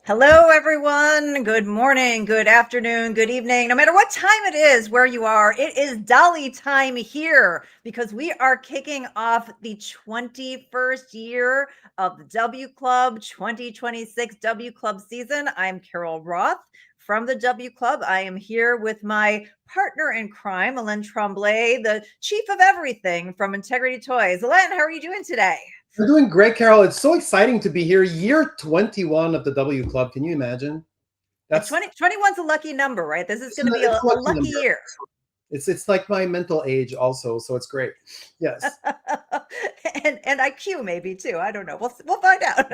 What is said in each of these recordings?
Hello, everyone. Good morning, good afternoon, good evening. No matter what time it is where you are, it is Dolly time here because we are kicking off the 21st year of the W Club 2026 W Club season. I'm Carol Roth from the W Club. I am here with my partner in crime, Elaine Tremblay, the chief of everything from Integrity Toys. Elaine, how are you doing today? We're doing great, Carol. It's so exciting to be here. Year 21 of the W Club. Can you imagine? And That's 2021's a lucky number, right? This is it's going to be it's a a lucky lucky number. year. It's like my mental age also, so it's great. Yes. and IQ maybe too. I don't know. We'll find out.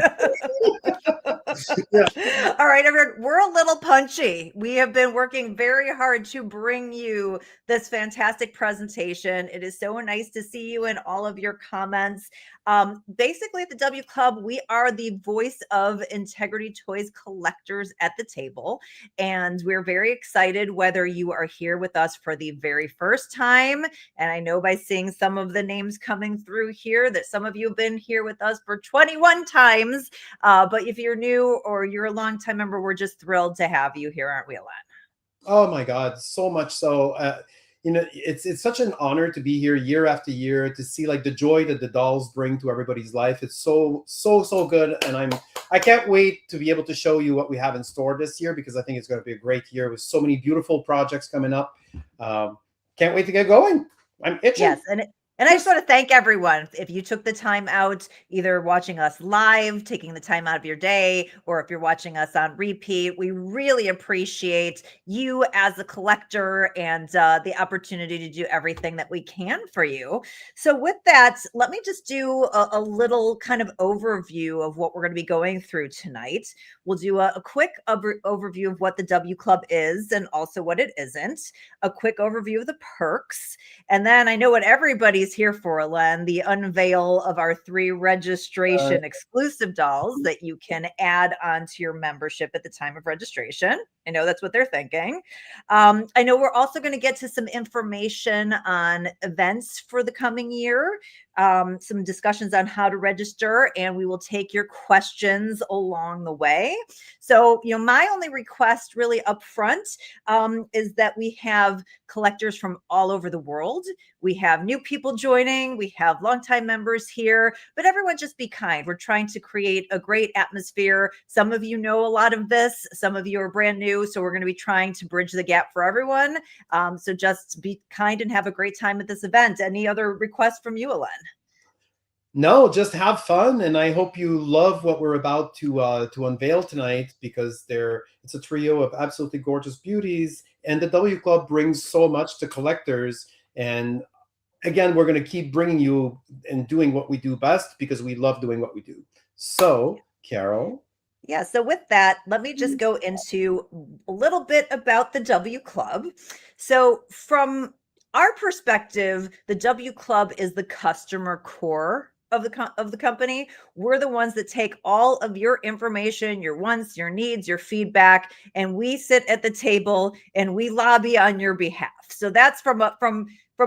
Yeah. All right, everyone. We're a little punchy. We have been working very hard to bring you this fantastic presentation. It is so nice to see you in all of your comments. Basically, at the W Club, we are the voice of Integrity Toys collectors at the table. And we're very excited whether you are here with us for the very first time. And I know by seeing some of the names coming through here that some of you have been here with us for 21 times. But if you're new or you're a longtime member, we're just thrilled to have you here, aren't we, Ellen? Oh my God, so much so. It's such an honor to be here year after year to see like the joy that the dolls bring to everybody's life. It's so good, and I can't wait to be able to show you what we have in store this year because I think it's going to be a great year with so many beautiful projects coming up. Can't wait to get going. I'm itching. Yes, and I just want to thank everyone. If you took the time out, either watching us live, taking the time out of your day, or if you're watching us on repeat, we really appreciate you as a collector and the opportunity to do everything that we can for you. So, with that, let me just do a little kind of overview of what we're going to be going through tonight. We'll do a quick overview of what the W Club is and also what it isn't, a quick overview of the perks. And then I know what everybody's here for, Len, the unveil of our 3 Uh, registration exclusive dolls that you can add onto your membership at the time of registration. I know that's what they're thinking. I know we're also going to get to some information on events for the coming year, some discussions on how to register, and we will take your questions along the way. So, my only request really up front is that we have collectors from all over the world. We have new people joining, we have longtime members here, but everyone just be kind. We're trying to create a great atmosphere. Some of you know a lot of this, some of you are brand new, so we're going to be trying to bridge the gap for everyone. So just be kind and have a great time at this event. Any other requests from you, Ellen? No, just have fun, and I hope you love what we're about to unveil tonight because it's a trio of absolutely gorgeous beauties, and the W Club brings so much to collectors. And again, we're going to keep bringing you and doing what we do best because we love doing what we do. So, Carol. Yeah, so with that, let me just go into a little bit about the W Club. So, from our perspective, the W Club is the customer core of the company. We're the ones that take all of your information, your wants, your needs, your feedback, and we sit at the table and we lobby on your behalf. So that's from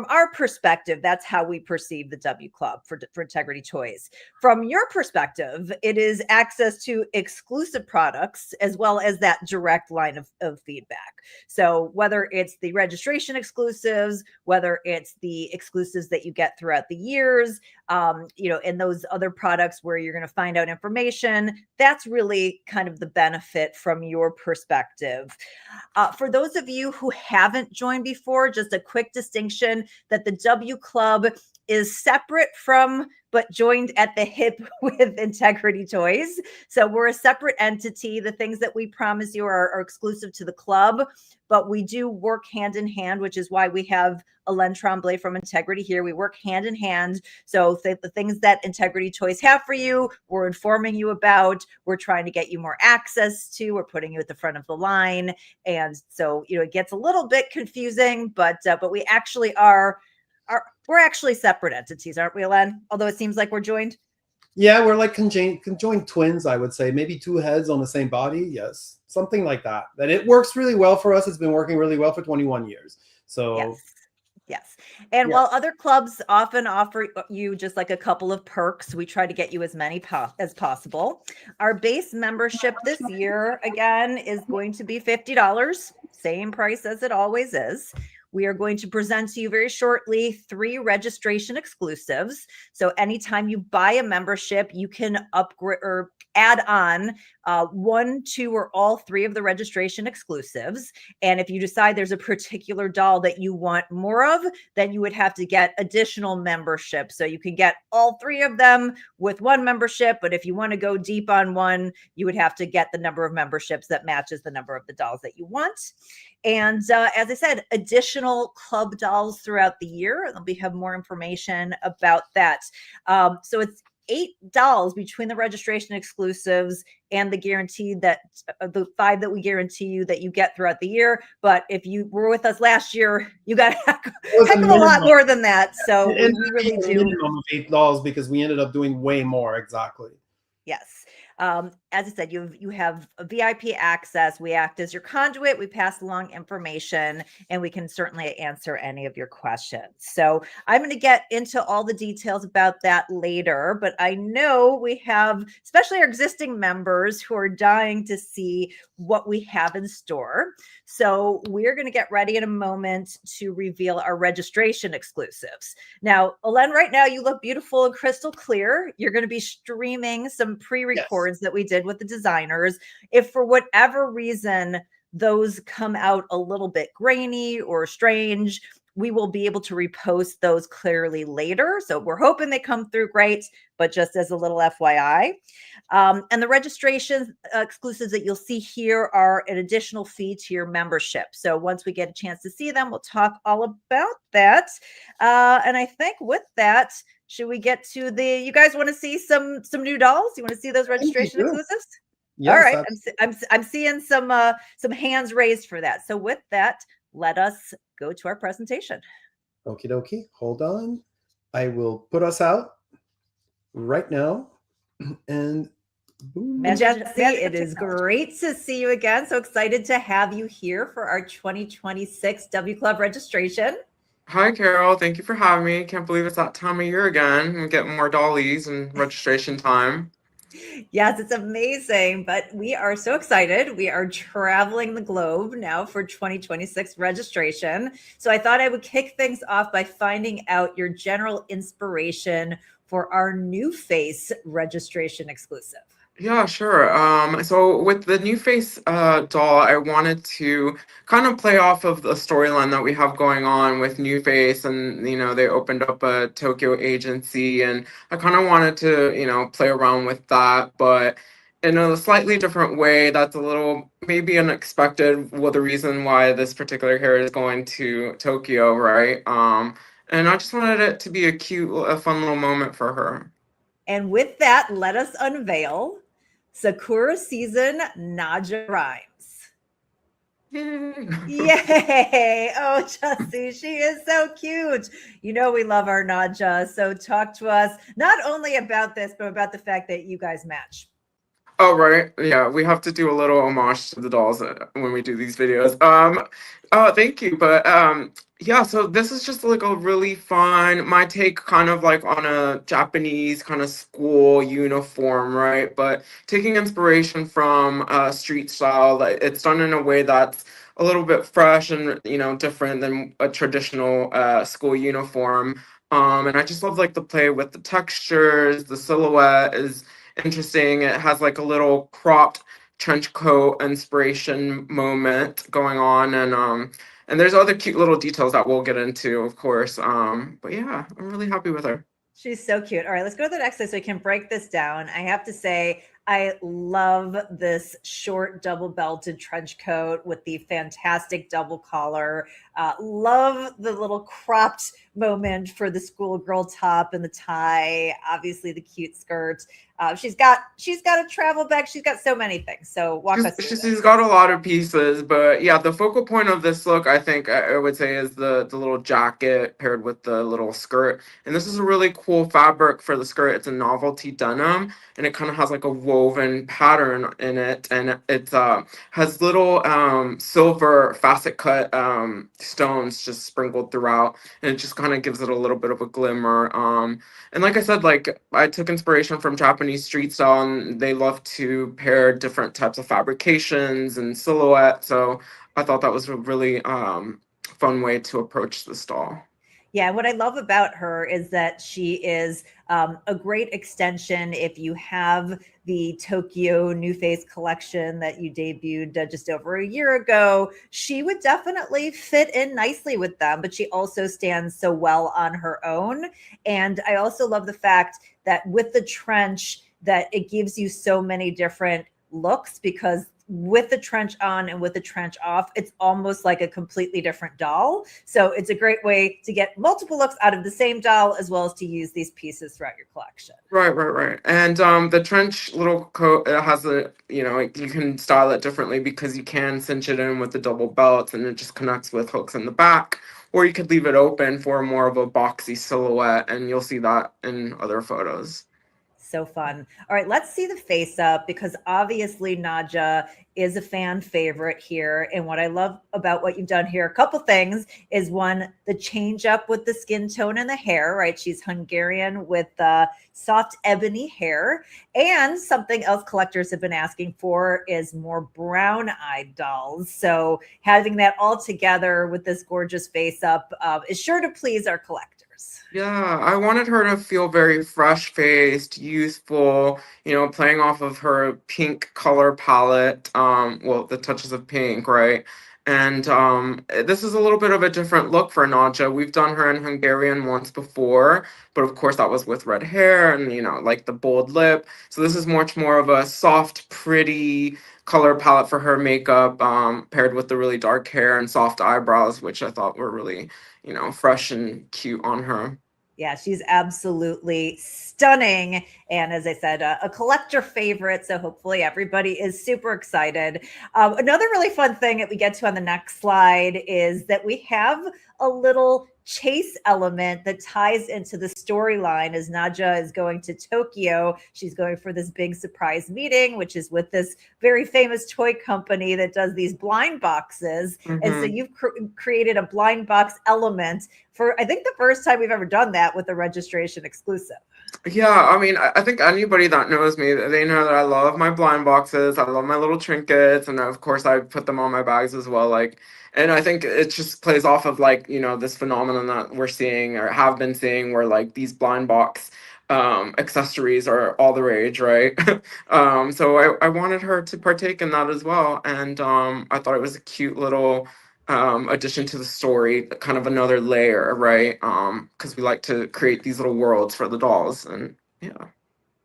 our perspective, that's how we perceive the W Club for Integrity Toys. From your perspective, it is access to exclusive products as well as that direct line of feedback. So whether it's the registration exclusives, whether it's the exclusives that you get throughout the years, and those other products where you're going to find out information, that's really kind of the benefit from your perspective. For those of you who haven't joined before, just a quick distinction that the W Club is separate from but joined at the hip with Integrity Toys. So we're a separate entity. The things that we promise you are exclusive to the club, but we do work hand in hand, which is why we have Elaine Tremblay from Integrity here. We work hand in hand. So the things that Integrity Toys have for you, we're informing you about. We're trying to get you more access to. We're putting you at the front of the line, and so it gets a little bit confusing, but we actually we're actually separate entities, aren't we, Elaine? Although it seems like we're joined. Yeah, we're like conjoined twins, I would say. Maybe 2 heads on the same body. Yes, something like that. And it works really well for us. It's been working really well for 21 years. So Yes. Yes. And Yes. while other clubs often offer you just like a couple of perks, we try to get you as many as possible. Our base membership this year, again, is going to be $50, same price as it always is. We are going to present to you very shortly 3 registration exclusives. So anytime you buy a membership, you can upgrade or add on 1, 2, or all 3 of the registration exclusives. And if you decide there's a particular doll that you want more of, then you would have to get additional membership. So you can get all 3 of them with 1 membership. But if you want to go deep on one, you would have to get the number of memberships that matches the number of the dolls that you want. And as I said, additional club dolls throughout the year. We have more information about that. So it's 8 dolls between the registration exclusives and the guarantee that the 5 that we guarantee you that you get throughout the year. But if you were with us last year, you got a heck of a lot more than that. So we really do. Minimum of $8 because we ended up doing way more. Exactly. Yes. As I said, you have a VIP access. We act as your conduit. We pass along information, and we can certainly answer any of your questions. So I'm going to get into all the details about that later, but I know we have, especially our existing members who are dying to see what we have in store. So we're going to get ready in a moment to reveal our registration exclusives. Now, Alen, right now you look beautiful and crystal clear. You're going to be streaming some pre-records that we did with the designers. If for whatever reason those come out a little bit grainy or strange, we will be able to repost those clearly later. So we're hoping they come through great, but just as a little FYI. And the registration exclusives that you'll see here are an additional fee to your membership. So once we get a chance to see them, we'll talk all about that. And I think with that, should we get to you guys want to see some new dolls? You want to see those registration exclusives? Yes, all right. I'm seeing some hands raised for that. So with that, let us go to our presentation. Okie dokie. Hold on. I will put us out right now. And boom. Jesse, it is great to see you again. So excited to have you here for our 2026 W Club registration. Hi, Carol. Thank you for having me. Can't believe it's that time of year again. I'm getting more dollies and registration time. Yes, it's amazing, but we are so excited. We are traveling the globe now for 2026 registration. So I thought I would kick things off by finding out your general inspiration for our new face registration exclusive. Yeah, sure. So with the New Face doll, I wanted to kind of play off of the storyline that we have going on with New Face, and they opened up a Tokyo agency, and I kind of wanted to play around with that, but in a slightly different way. That's a little maybe unexpected. Well, the reason why this particular hair is going to Tokyo, right? And I just wanted it to be a fun little moment for her. And with that, let us unveil Sakura Season Naja Rhymes. Yay! Yay! Oh, Jessie, she is so cute. We love our Naja. So talk to us not only about this, but about the fact that you guys match. Oh, right. Yeah, we have to do a little homage to the dolls when we do these videos. Thank you. But yeah, so this is just like a really fun, my take kind of like on a Japanese kind of school uniform, right? But taking inspiration from street style, like it's done in a way that's a little bit fresh and different than a traditional school uniform. And I just love like the play with the textures, the silhouette is interesting. It has like a little cropped trench coat inspiration moment going on, and there's other cute little details that we'll get into, of course. But yeah, I'm really happy with her. She's so cute. All right, let's go to the next slide so we can break this down. I have to say, I love this short double belted trench coat with the fantastic double collar. Love the little cropped moment for the schoolgirl top and the tie, obviously the cute skirt. She's got a travel bag. She's got so many things. So walk us through She's this. got a lot of pieces, but yeah, the focal point of this look, I think I would say, is the little jacket paired with the little skirt. And this is a really cool fabric for the skirt. It's a novelty denim, and it kind of has like a woven pattern in it, and it has little silver facet cut stones just sprinkled throughout, and it just kind of gives it a little bit of a glimmer. And like I said, like I took inspiration from Japanese street style, and they love to pair different types of fabrications and silhouette. So I thought that was a really fun way to approach the stall. Yeah, what I love about her is that she is a great extension. If you have the Tokyo New Face collection that you debuted just over a year ago, she would definitely fit in nicely with them, but she also stands so well on her own. And I also love the fact that with the trench, that it gives you so many different looks, because with the trench on and with the trench off, it's almost like a completely different doll. So it's a great way to get multiple looks out of the same doll, as well as to use these pieces throughout your collection. Right. And the trench little coat, it has a, you can style it differently because you can cinch it in with the double belts and it just connects with hooks in the back. Or you could leave it open for more of a boxy silhouette, and you'll see that in other photos. So fun. All right, let's see the face up, because obviously Nadja is a fan favorite here. And what I love about what you've done here, a couple things, is one, the change up with the skin tone and the hair, right? She's Hungarian with soft ebony hair. And something else collectors have been asking for is more brown-eyed dolls. So having that all together with this gorgeous face up is sure to please our collectors. Yeah, I wanted her to feel very fresh-faced, youthful, playing off of her pink color palette, well, the touches of pink, right? And this is a little bit of a different look for Nadja. We've done her in Hungarian once before, but of course that was with red hair and, like the bold lip. So this is much more of a soft, pretty color palette for her makeup, paired with the really dark hair and soft eyebrows, which I thought were really, fresh and cute on her. Yeah, she's absolutely stunning. And as I said, a collector favorite. So hopefully everybody is super excited. Another really fun thing that we get to on the next slide is that we have a little chase element that ties into the storyline as Nadja is going to Tokyo. She's going for this big surprise meeting, which is with this very famous toy company that does these blind boxes. Mm-hmm. And so you've created a blind box element for, I think, the first time we've ever done that with a registration exclusive. Yeah, I mean, I think anybody that knows me, they know that I love my blind boxes. I love my little trinkets, and of course, I put them on my bags as well. And I think it just plays off of this phenomenon that we're seeing or have been seeing, where like these blind box accessories are all the rage, right? So I wanted her to partake in that as well, and I thought it was a cute little addition to the story, kind of another layer, right? Because we like to create these little worlds for the dolls, and yeah.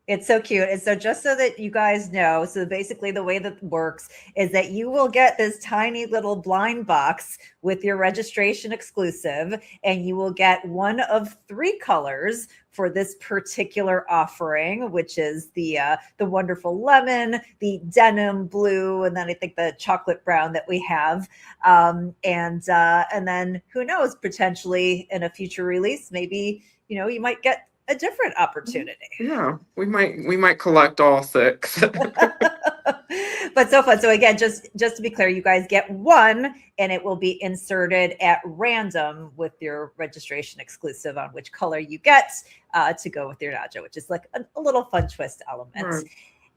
It's so cute. And so just so that you guys know, so basically the way that works is that you will get this tiny little blind box with your registration exclusive, and you will get one of 3 colors for this particular offering, which is the wonderful lemon, the denim blue, and then I think the chocolate brown that we have. And then who knows, potentially in a future release, maybe, you might get a different opportunity. Yeah, we might collect all 6. But so fun. So again, just to be clear, you guys get one, and it will be inserted at random with your registration exclusive on which color you get to go with your Nadja, which is like a little fun twist element. Right.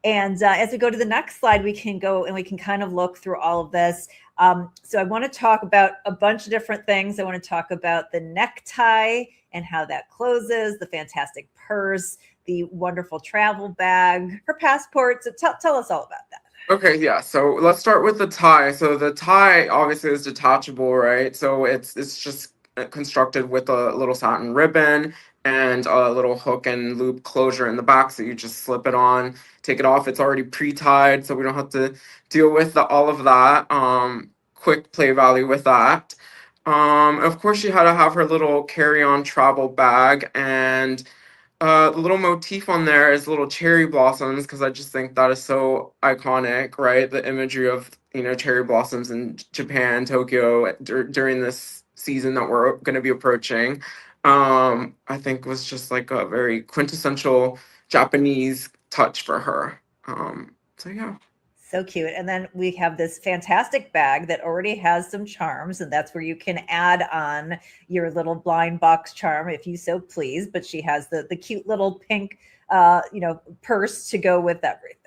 And as we go to the next slide, we can go and we can kind of look through all of this. So I want to talk about a bunch of different things. I want to talk about the necktie and how that closes, the fantastic purse, the wonderful travel bag, her passport. So tell us all about that. Okay, yeah. So let's start with the tie. So the tie obviously is detachable, right? So it's just constructed with a little satin ribbon and a little hook and loop closure in the back. So you just slip it on, take it off. It's already pre-tied, so we don't have to deal with all of that. Quick play value with that. Of course, she had to have her little carry-on travel bag, and the little motif on there is little cherry blossoms because I just think that is so iconic, right? The imagery of, cherry blossoms in Japan, Tokyo during this season that we're going to be approaching. I think was just like a very quintessential Japanese touch for her. So yeah. So cute. And then we have this fantastic bag that already has some charms, and that's where you can add on your little blind box charm if you so please. But she has the cute little pink purse to go with everything.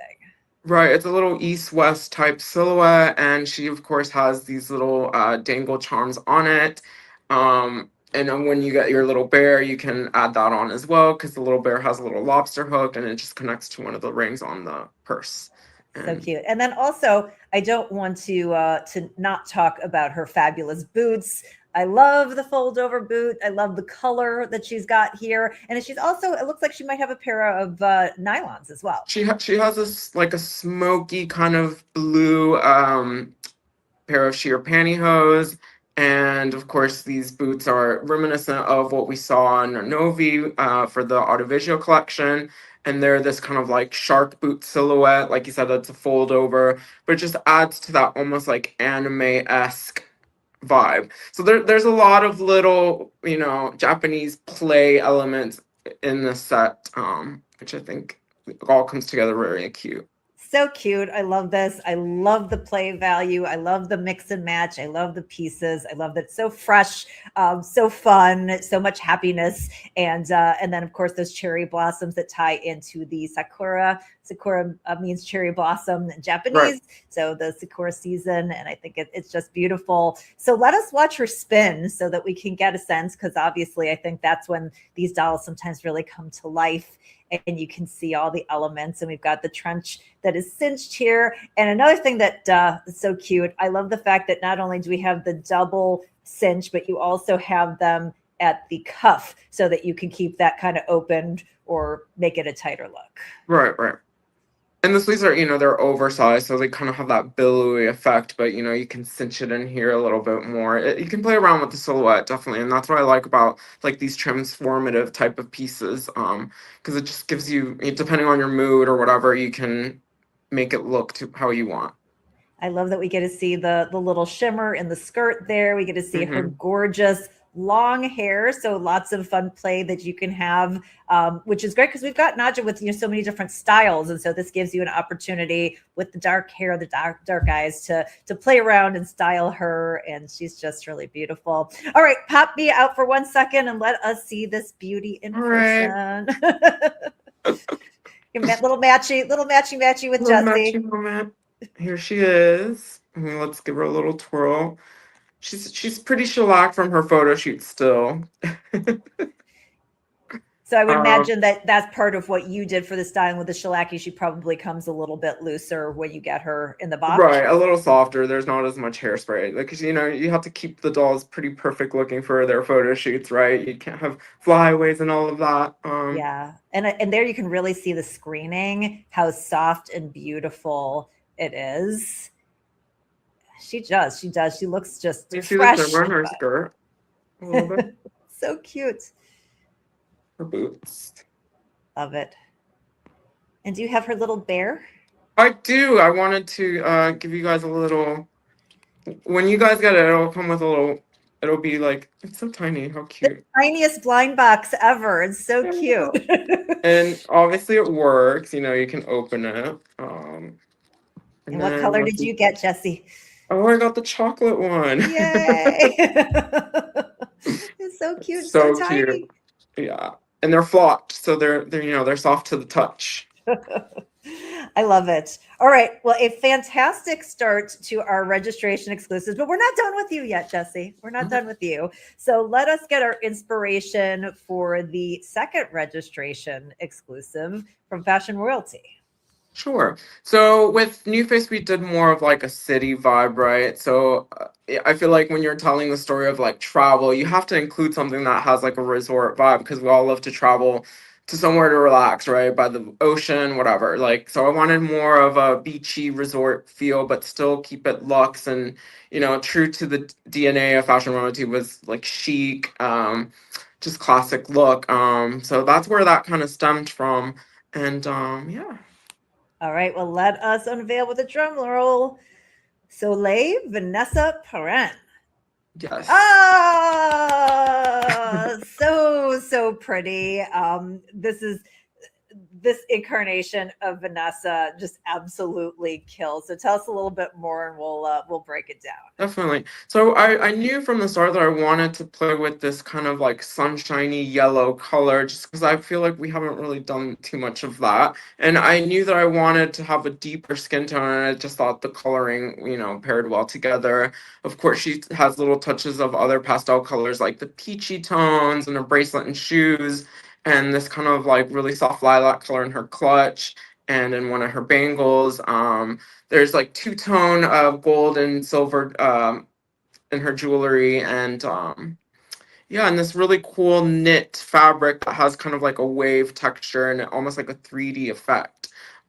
Right, it's a little east-west type silhouette, and she of course has these little dangle charms on it. And then when you get your little bear, you can add that on as well because the little bear has a little lobster hook, and it just connects to one of the rings on the purse. So And cute. And then also, I don't want to not talk about her fabulous boots. I love the fold over boot. I love the color that she's got here. And she's also, it looks like she might have a pair of nylons as well. she has this like a smoky kind of blue pair of sheer pantyhose. And of course, these boots are reminiscent of what we saw on Novi for the audiovisual collection. And they're this kind of like shark boot silhouette. Like you said, that's a fold over, but it just adds to that almost like anime-esque vibe. So there's a lot of little, Japanese play elements in this set, which I think all comes together very cute. So cute. I love this. I love the play value. I love the mix and match. I love the pieces. I love that it's so fresh, so fun, so much happiness, and then of course those cherry blossoms that tie into the sakura. Sakura means cherry blossom in Japanese, Right. so the sakura season, and I think it's just beautiful. So let us watch her spin so that we can get a sense, because obviously I think that's when these dolls sometimes really come to life. And you can see all the elements, and we've got the trench that is cinched here. And another thing that is so cute, I love the fact that not only do we have the double cinch, but you also have them at the cuff so that you can keep that kind of opened or make it a tighter look. Right. And the sleeves are, they're oversized, so they kind of have that billowy effect, but, you can cinch it in here a little bit more. You can play around with the silhouette, definitely, and that's what I like about, like, these transformative type of pieces, because it just gives you, depending on your mood or whatever, you can make it look to how you want. I love that we get to see the little shimmer in the skirt there. We get to see her Mhm. gorgeous long hair. So lots of fun play that you can have, which is great because we've got Naja with so many different styles. And so this gives you an opportunity with the dark hair, the dark eyes to play around and style her. And she's just really beautiful. All right, pop me out for 1 second and let us see this beauty in All right. person. Little matchy with Little Jessie. matching moment. Here she is. Let's give her a little twirl. She's pretty shellac from her photo shoot still. So I would Um, imagine that that's part of what you did for the styling with the shellacking. She probably comes a little bit looser when you get her in the box. right, a little softer. There's not as much hairspray. Like, 'cause, you have to keep the dolls pretty perfect looking for their photo shoots, right? You can't have flyaways and all of that. Yeah, and there you can really see the screening, how soft and beautiful it is. She does. She looks just You see the fresh. shimmer in her skirt a little bit. So cute. Her boots. Love it. And do you have her little bear? I do. I wanted to give you guys a little. When you guys get it, it'll come with a little. It'll be like, it's so tiny. How cute. Tiniest blind box ever. It's so cute. And obviously it works. You can open it. And what color did you get, Jessie? Oh, I got the chocolate one. Yay! It's so cute, so tiny. Cute. Yeah, and they're flocked, so they're soft to the touch. I love it. All right, well, a fantastic start to our registration exclusives, but we're not done with you yet, Jessie. We're not done with you. So let us get our inspiration for the second registration exclusive from Fashion Royalty. Sure. So with New Face, we did more of like a city vibe, right? So I feel like when you're telling the story of like travel, you have to include something that has like a resort vibe because we all love to travel to somewhere to relax, right? By the ocean, whatever. Like, so I wanted more of a beachy resort feel, but still keep it luxe and, true to the DNA of fashion royalty was like chic, just classic look. So that's where that kind of stemmed from. And yeah. All right, well, let us unveil with a drum roll. Soleil Vanessa Perrin. Yes. Ah, so pretty. This incarnation of Vanessa just absolutely kills. So tell us a little bit more, and we'll break it down. Definitely. So I knew from the start that I wanted to play with this kind of like sunshiny yellow color, just because I feel like we haven't really done too much of that. And I knew that I wanted to have a deeper skin tone, and I just thought the coloring, paired well together. Of course, she has little touches of other pastel colors like the peachy tones and her bracelet and shoes, and this kind of like really soft lilac color in her clutch and in one of her bangles. There's like two-tone gold and silver in her jewelry, and yeah, and this really cool knit fabric that has kind of like a wave texture and almost like a 3D effect.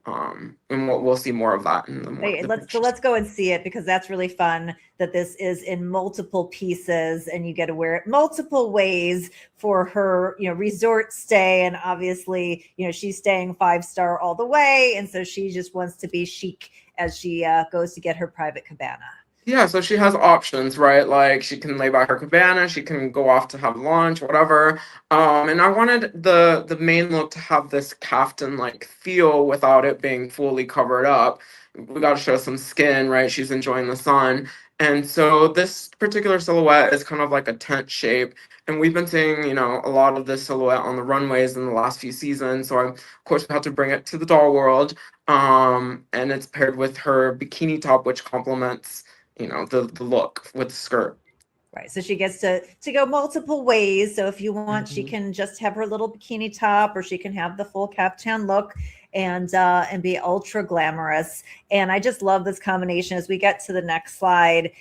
And we'll see more of that in the more. Hey, let's go and see it, because that's really fun that this is in multiple pieces and you get to wear it multiple ways for her, resort stay. And obviously, she's staying 5-star all the way. And so she just wants to be chic as she goes to get her private cabana. Yeah, so she has options, right? Like she can lay by her cabana, she can go off to have lunch, whatever. And I wanted the main look to have this kaftan like feel without it being fully covered up. We got to show some skin, right? She's enjoying the sun. And so this particular silhouette is kind of like a tent shape. And we've been seeing, a lot of this silhouette on the runways in the last few seasons. So of course we had to bring it to the doll world. And it's paired with her bikini top, which complements the look with the skirt. Right. So she gets to go multiple ways. So if you want, she can just have her little bikini top, or she can have the full caftan look and be ultra glamorous. And I just love this combination. As we get to the next slide,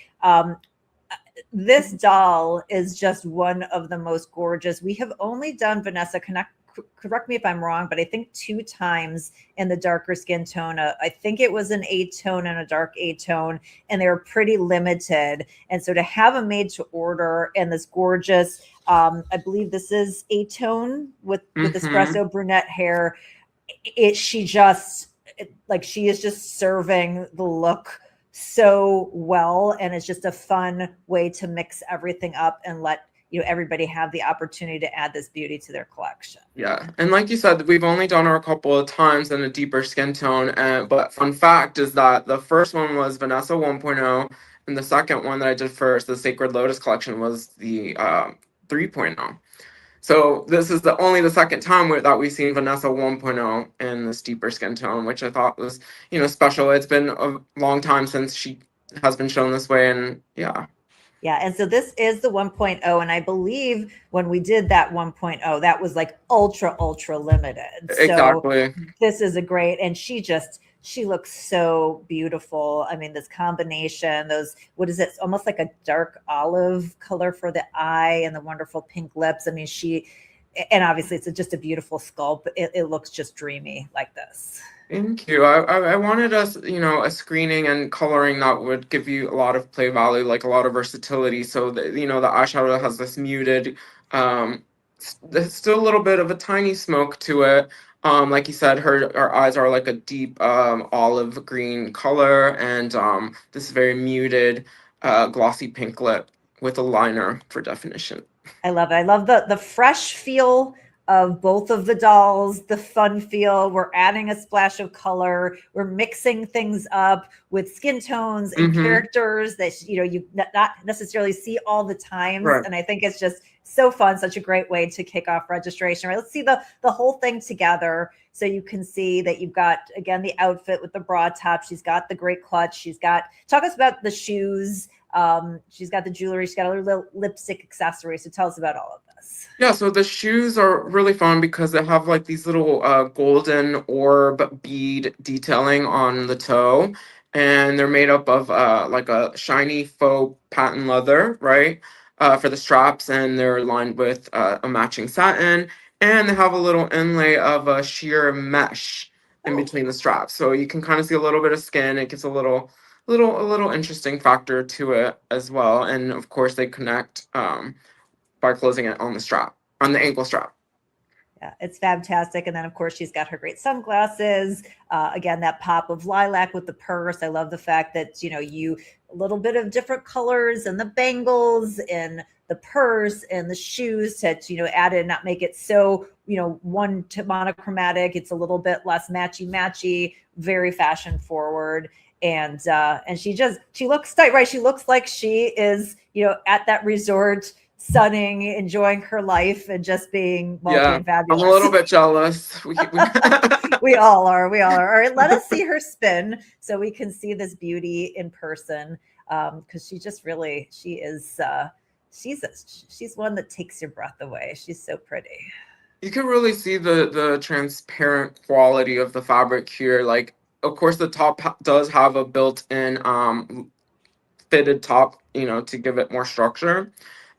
this doll is just one of the most gorgeous. We have only done Vanessa Connect. Correct me if I'm wrong, but I think 2 times in the darker skin tone. I think it was an A-tone and a dark A-tone, and they were pretty limited. And so to have a made to order and this gorgeous, I believe this is A-tone with espresso brunette hair, she is just serving the look so well. And it's just a fun way to mix everything up and let everybody have the opportunity to add this beauty to their collection. Yeah, and like you said, we've only done her a couple of times in a deeper skin tone. But fun fact is that the first one was Vanessa 1.0, and the second one that I did first, the Sacred Lotus collection, was the 3.0. So this is only the second time that we've seen Vanessa 1.0 in this deeper skin tone, which I thought was special. It's been a long time since she has been shown this way, and yeah. Yeah. And so this is the 1.0. And I believe when we did that 1.0, that was like ultra limited. Exactly. So this is a great, and she looks so beautiful. I mean, this combination, what is it? Almost like a dark olive color for the eye and the wonderful pink lips. I mean, and obviously it's just a beautiful sculpt. It looks just dreamy like this. Thank you. I wanted us, a screening and coloring that would give you a lot of play value, like a lot of versatility. So that, the eyeshadow has this muted, there's still a little bit of a tiny smoke to it. Like you said, her eyes are like a deep olive green color, and this very muted glossy pink lip with a liner for definition. I love it. I love the fresh feel of both of the dolls, the fun feel. We're adding a splash of color. We're mixing things up with skin tones and characters that you not necessarily see all the time. Right. And I think it's just so fun, such a great way to kick off registration. Right? Let's see the whole thing together, so you can see that you've got, again, the outfit with the bra top. She's got the great clutch. Talk us about the shoes. She's got the jewelry. She's got a little lipstick accessory. So tell us about all of this. Yeah, so the shoes are really fun because they have like these little golden orb bead detailing on the toe, and they're made up of like a shiny faux patent leather, right? For the straps, and they're lined with a matching satin. And they have a little inlay of a sheer mesh in Oh, between the straps. So you can kind of see a little bit of skin. It gives a little interesting factor to it as well. And of course they connect by closing it on the strap, on the ankle strap. yeah, it's fantastic. And then, of course, she's got her great sunglasses. Again, that pop of lilac with the purse. I love the fact that, a little bit of different colors and the bangles and the purse and the shoes to, add in, not make it so, one to monochromatic. It's a little bit less matchy, very fashion forward. And she looks tight, right? She looks like she is, at that resort sunning, enjoying her life, and just being wealthy Yeah, and I'm a fabulous. little bit jealous. We all are. We all are. All right, let us see her spin so we can see this beauty in person. Because she just really, she is, she's one that takes your breath away. She's so pretty. You can really see the transparent quality of the fabric here. Like, of course, the top does have a built-in fitted top, to give it more structure,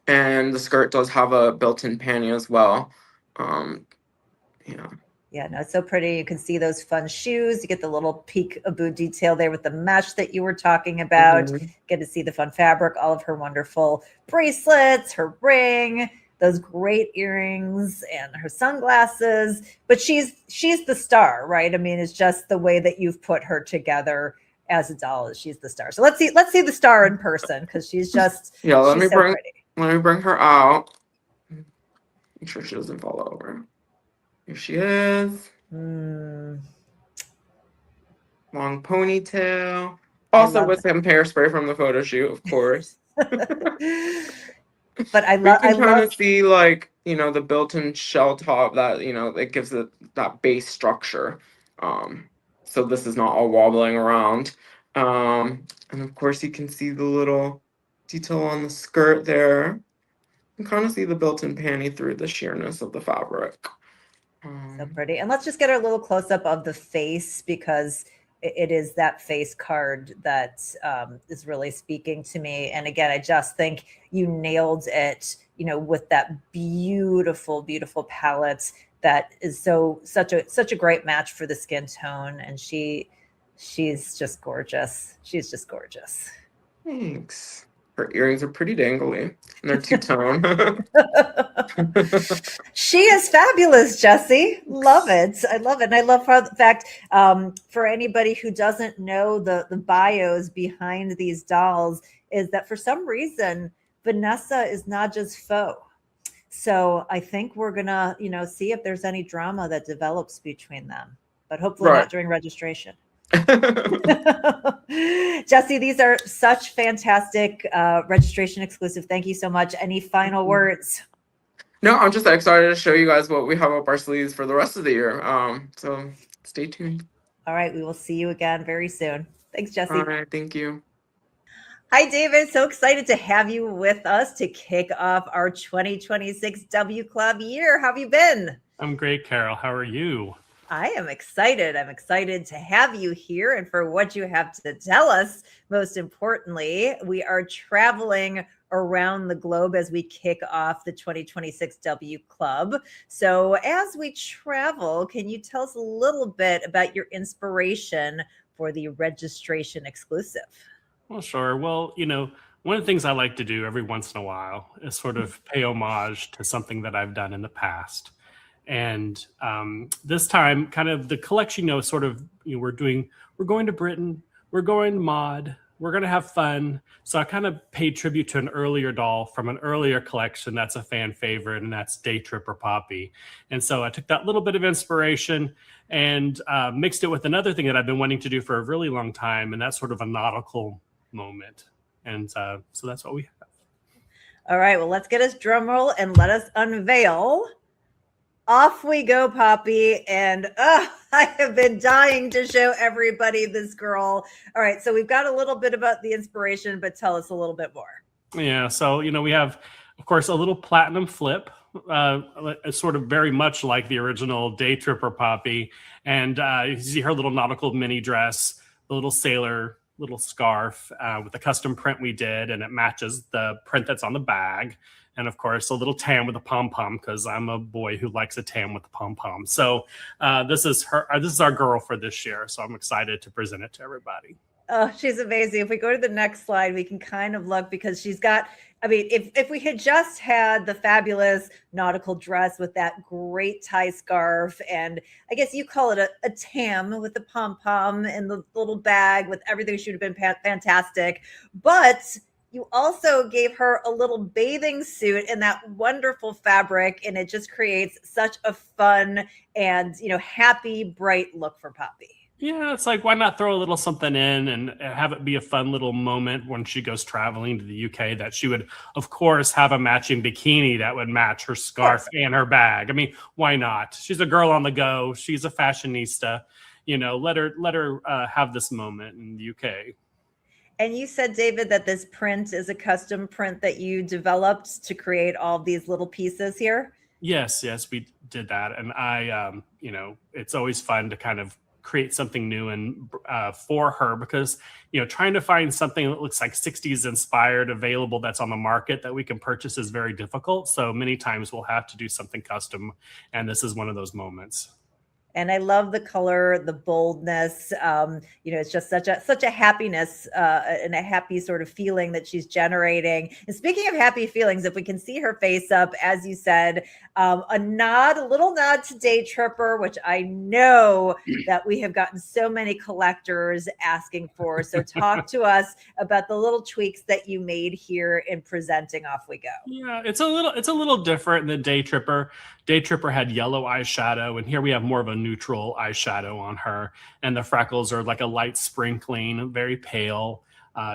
and the skirt does have a built-in panty as well. Yeah. Yeah, no, it's so pretty. You can see those fun shoes. You get the little peek-a-boo detail there with the mesh that you were talking about. Mhm. Get to see the fun fabric, all of her wonderful bracelets, her ring, those great earrings, and her sunglasses. But she's the star, right? I mean, it's just the way that you've put her together as a doll. She's the star. So let's see the star in person, because she's Yeah. she's so pretty. Let me bring her out. Make sure she doesn't fall over. Here she is. Mm, Long ponytail. I Also love with some hairspray from the photo shoot, of course. But I But you love, can kind of see, like, the built-in shell top that, it gives it that base structure. So this is not all wobbling around. And of course you can see the little detail on the skirt there. You can kind of see the built-in panty through the sheerness of the fabric. so pretty. And let's just get a little close up of the face, because it is that face card that is really speaking to me. And again, I just think you nailed it, with that beautiful, beautiful palette that is such a great match for the skin tone. And she's just gorgeous. She's just gorgeous. Thanks. Her earrings are pretty dangly, and they're two-tone. She is fabulous, Jesse. Love it. I love it. And I love how the fact, for anybody who doesn't know the bios behind these dolls, is that for some reason, Vanessa is not just faux. So I think we're gonna, see if there's any drama that develops between them, but hopefully Right. not during registration. Jesse, these are such fantastic registration exclusive. Thank you so much. Any final words? No, I'm just excited to show you guys what we have up our sleeves for the rest of the year. So stay tuned. All right, we will see you again very soon. Thanks, Jesse. All right, thank you. Hi, David. So excited to have you with us to kick off our 2026 W Club year. How have you been? I'm great, Carol. How are you? I am excited. I'm excited to have you here and for what you have to tell us. Most importantly, we are traveling around the globe as we kick off the 2026 W Club. So, as we travel, can you tell us a little bit about your inspiration for the registration exclusive? Well, sure. Well, one of the things I like to do every once in a while is sort of pay homage to something that I've done in the past. And this time, kind of the collection, sort of, we're going to Britain, we're going to Mod, we're going to have fun. So I kind of paid tribute to an earlier doll from an earlier collection that's a fan favorite, and that's Day Tripper Poppy. And so I took that little bit of inspiration and mixed it with another thing that I've been wanting to do for a really long time, and that's sort of a nautical moment. And so that's what we have. All right, well, let's get us drum roll and let us unveil. Off we go, Poppy. And I have been dying to show everybody this girl. All right, so we've got a little bit about the inspiration, but tell us a little bit more. Yeah, so, we have, of course, a little platinum flip, sort of very much like the original Day Tripper Poppy. And you see her little nautical mini dress, the little sailor, little scarf with the custom print we did, and it matches the print that's on the bag. and of course a little tam with a pom-pom, because I'm a boy who likes a tam with a pom-pom. So this is our girl for this year. So I'm excited to present it to everybody. Oh, she's amazing. If we go to the next slide, we can kind of look, because she's got, I mean, if we had just had the fabulous nautical dress with that great tie scarf, and I guess you call it a tam with the pom-pom and the little bag with everything, she would have been fantastic. But you also gave her a little bathing suit in that wonderful fabric, and it just creates such a fun and, happy, bright look for Poppy. Yeah, it's like, why not throw a little something in and have it be a fun little moment when she goes traveling to the UK, that she would, of course, have a matching bikini that would match her scarf and her bag. I mean, why not? She's a girl on the go. She's a fashionista. Let her have this moment in the UK. And you said, David, that this print is a custom print that you developed to create all these little pieces here? Yes, we did that. And I, it's always fun to kind of create something new and for her, because trying to find something that looks like 60s inspired available that's on the market that we can purchase is very difficult. So many times we'll have to do something custom, and this is one of those moments. And I love the color, the boldness. It's just such a happiness and a happy sort of feeling that she's generating. And speaking of happy feelings, if we can see her face up, as you said, a little nod to Day Tripper, which I know that we have gotten so many collectors asking for. So talk to us about the little tweaks that you made here in presenting. Off we go. Yeah, it's a little different than Day Tripper. Day Tripper had yellow eyeshadow, and here we have more of a neutral eyeshadow on her, and the freckles are like a light sprinkling, very pale,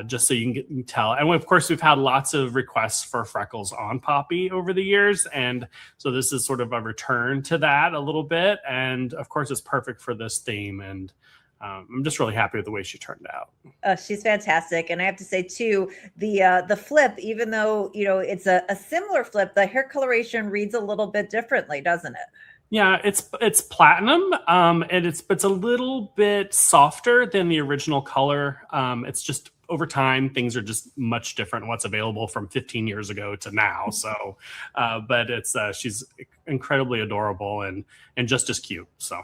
just so you can tell. And of course, we've had lots of requests for freckles on Poppy over the years, and so this is sort of a return to that a little bit. And of course, it's perfect for this theme, and I'm just really happy with the way she turned out. She's fantastic. And I have to say too, the flip, even though, it's a similar flip, the hair coloration reads a little bit differently, doesn't it? Yeah, it's platinum, and it's a little bit softer than the original color. It's just over time, things are just much different. What's available from 15 years ago to now. So, but she's incredibly adorable and just as cute. So.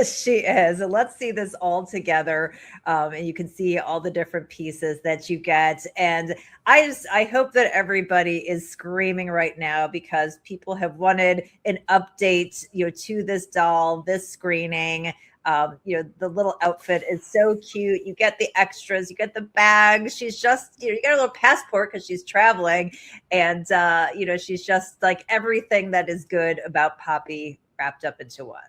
She is. And let's see this all together. And you can see all the different pieces that you get. And I hope that everybody is screaming right now, because people have wanted an update, to this doll, this screening. The little outfit is so cute. You get the extras, you get the bag. She's just, you get a little passport because she's traveling. And, she's just like everything that is good about Poppy wrapped up into one.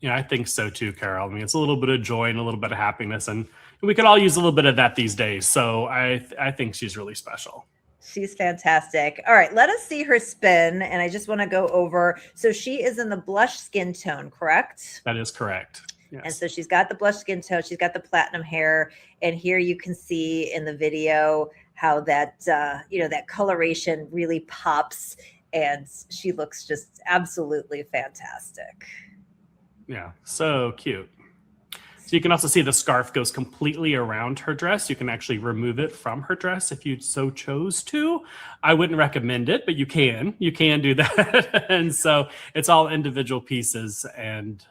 Yeah, I think so too, Carol. I mean, it's a little bit of joy and a little bit of happiness, and we could all use a little bit of that these days. So I think she's really special. She's fantastic. All right, let us see her spin. And I just want to go over. So she is in the blush skin tone, correct? That is correct. Yes. And so she's got the blush skin tone. She's got the platinum hair. And here you can see in the video how that, that coloration really pops. And she looks just absolutely fantastic. Yeah, so cute. So you can also see the scarf goes completely around her dress. You can actually remove it from her dress if you so chose to. I wouldn't recommend it, but you can do that. And so it's all individual pieces, and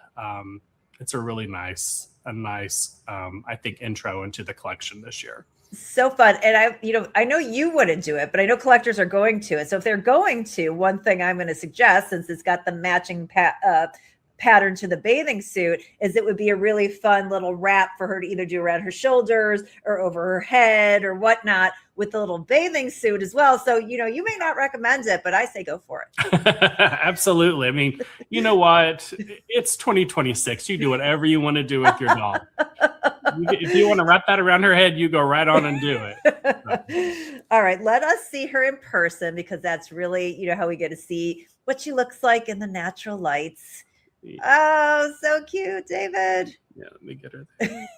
it's a really nice, I think, intro into the collection this year. So fun. And I know you wouldn't do it, but I know collectors are going to it. So if they're going to, one thing I'm going to suggest, since it's got the matching pattern to the bathing suit, is it would be a really fun little wrap for her to either do around her shoulders or over her head or whatnot, with the little bathing suit as well. So, you may not recommend it, but I say go for it. Absolutely. I mean, you know what? It's 2026. You do whatever you want to do with your doll. If you want to wrap that around her head, you go right on and do it. All right. Let us see her in person, because that's really, how we get to see what she looks like in the natural lights. Yeah. Oh, so cute, David. Yeah, let me get her there.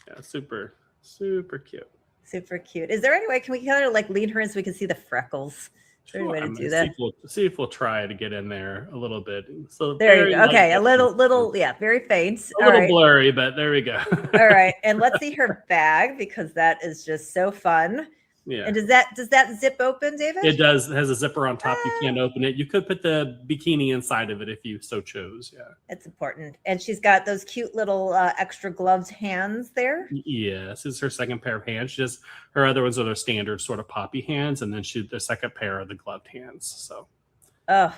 Yeah, super, super cute. Super cute. Is there any way, can we kind of like lean her in so we can see the freckles? Is there any way to do that? See if we'll try to get in there a little bit. So there you go. Okay, a little, yeah, very faint. A little blurry, but there we go. All right, and let's see her bag, because that is just so fun. Yeah. And does that zip open, David? It does. It has a zipper on top. You can't open it. You could put the bikini inside of it if you so chose. Yeah. It's important. And she's got those cute little extra gloved hands there. Yes, it's her second pair of hands. Just her other ones are their standard sort of poppy hands, and then the second pair are the gloved hands. So, oh,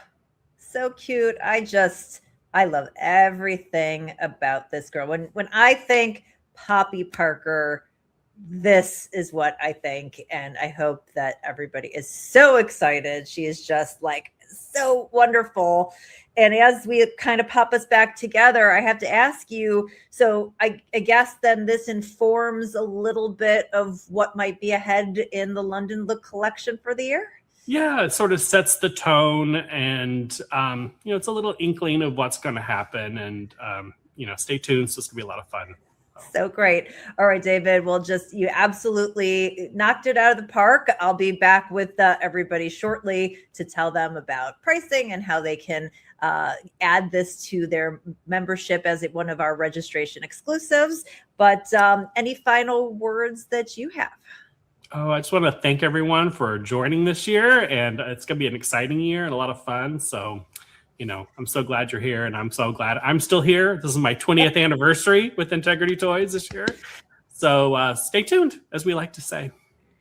so cute. I love everything about this girl. When I think Poppy Parker, this is what I think, and I hope that everybody is so excited. She is just like so wonderful. And as we kind of pop us back together, I have to ask you, so I guess then this informs a little bit of what might be ahead in the London Look collection for the year? yeah, it sort of sets the tone, and it's a little inkling of what's going to happen. And stay tuned. So it's going to be a lot of fun. So great. All right, David. Well, you absolutely knocked it out of the park. I'll be back with everybody shortly to tell them about pricing and how they can add this to their membership as one of our registration exclusives. But any final words that you have? Oh, I just want to thank everyone for joining this year, and it's going to be an exciting year and a lot of fun. So, I'm so glad you're here, and I'm so glad I'm still here. This is my 20th anniversary with Integrity Toys this year. So stay tuned, as we like to say.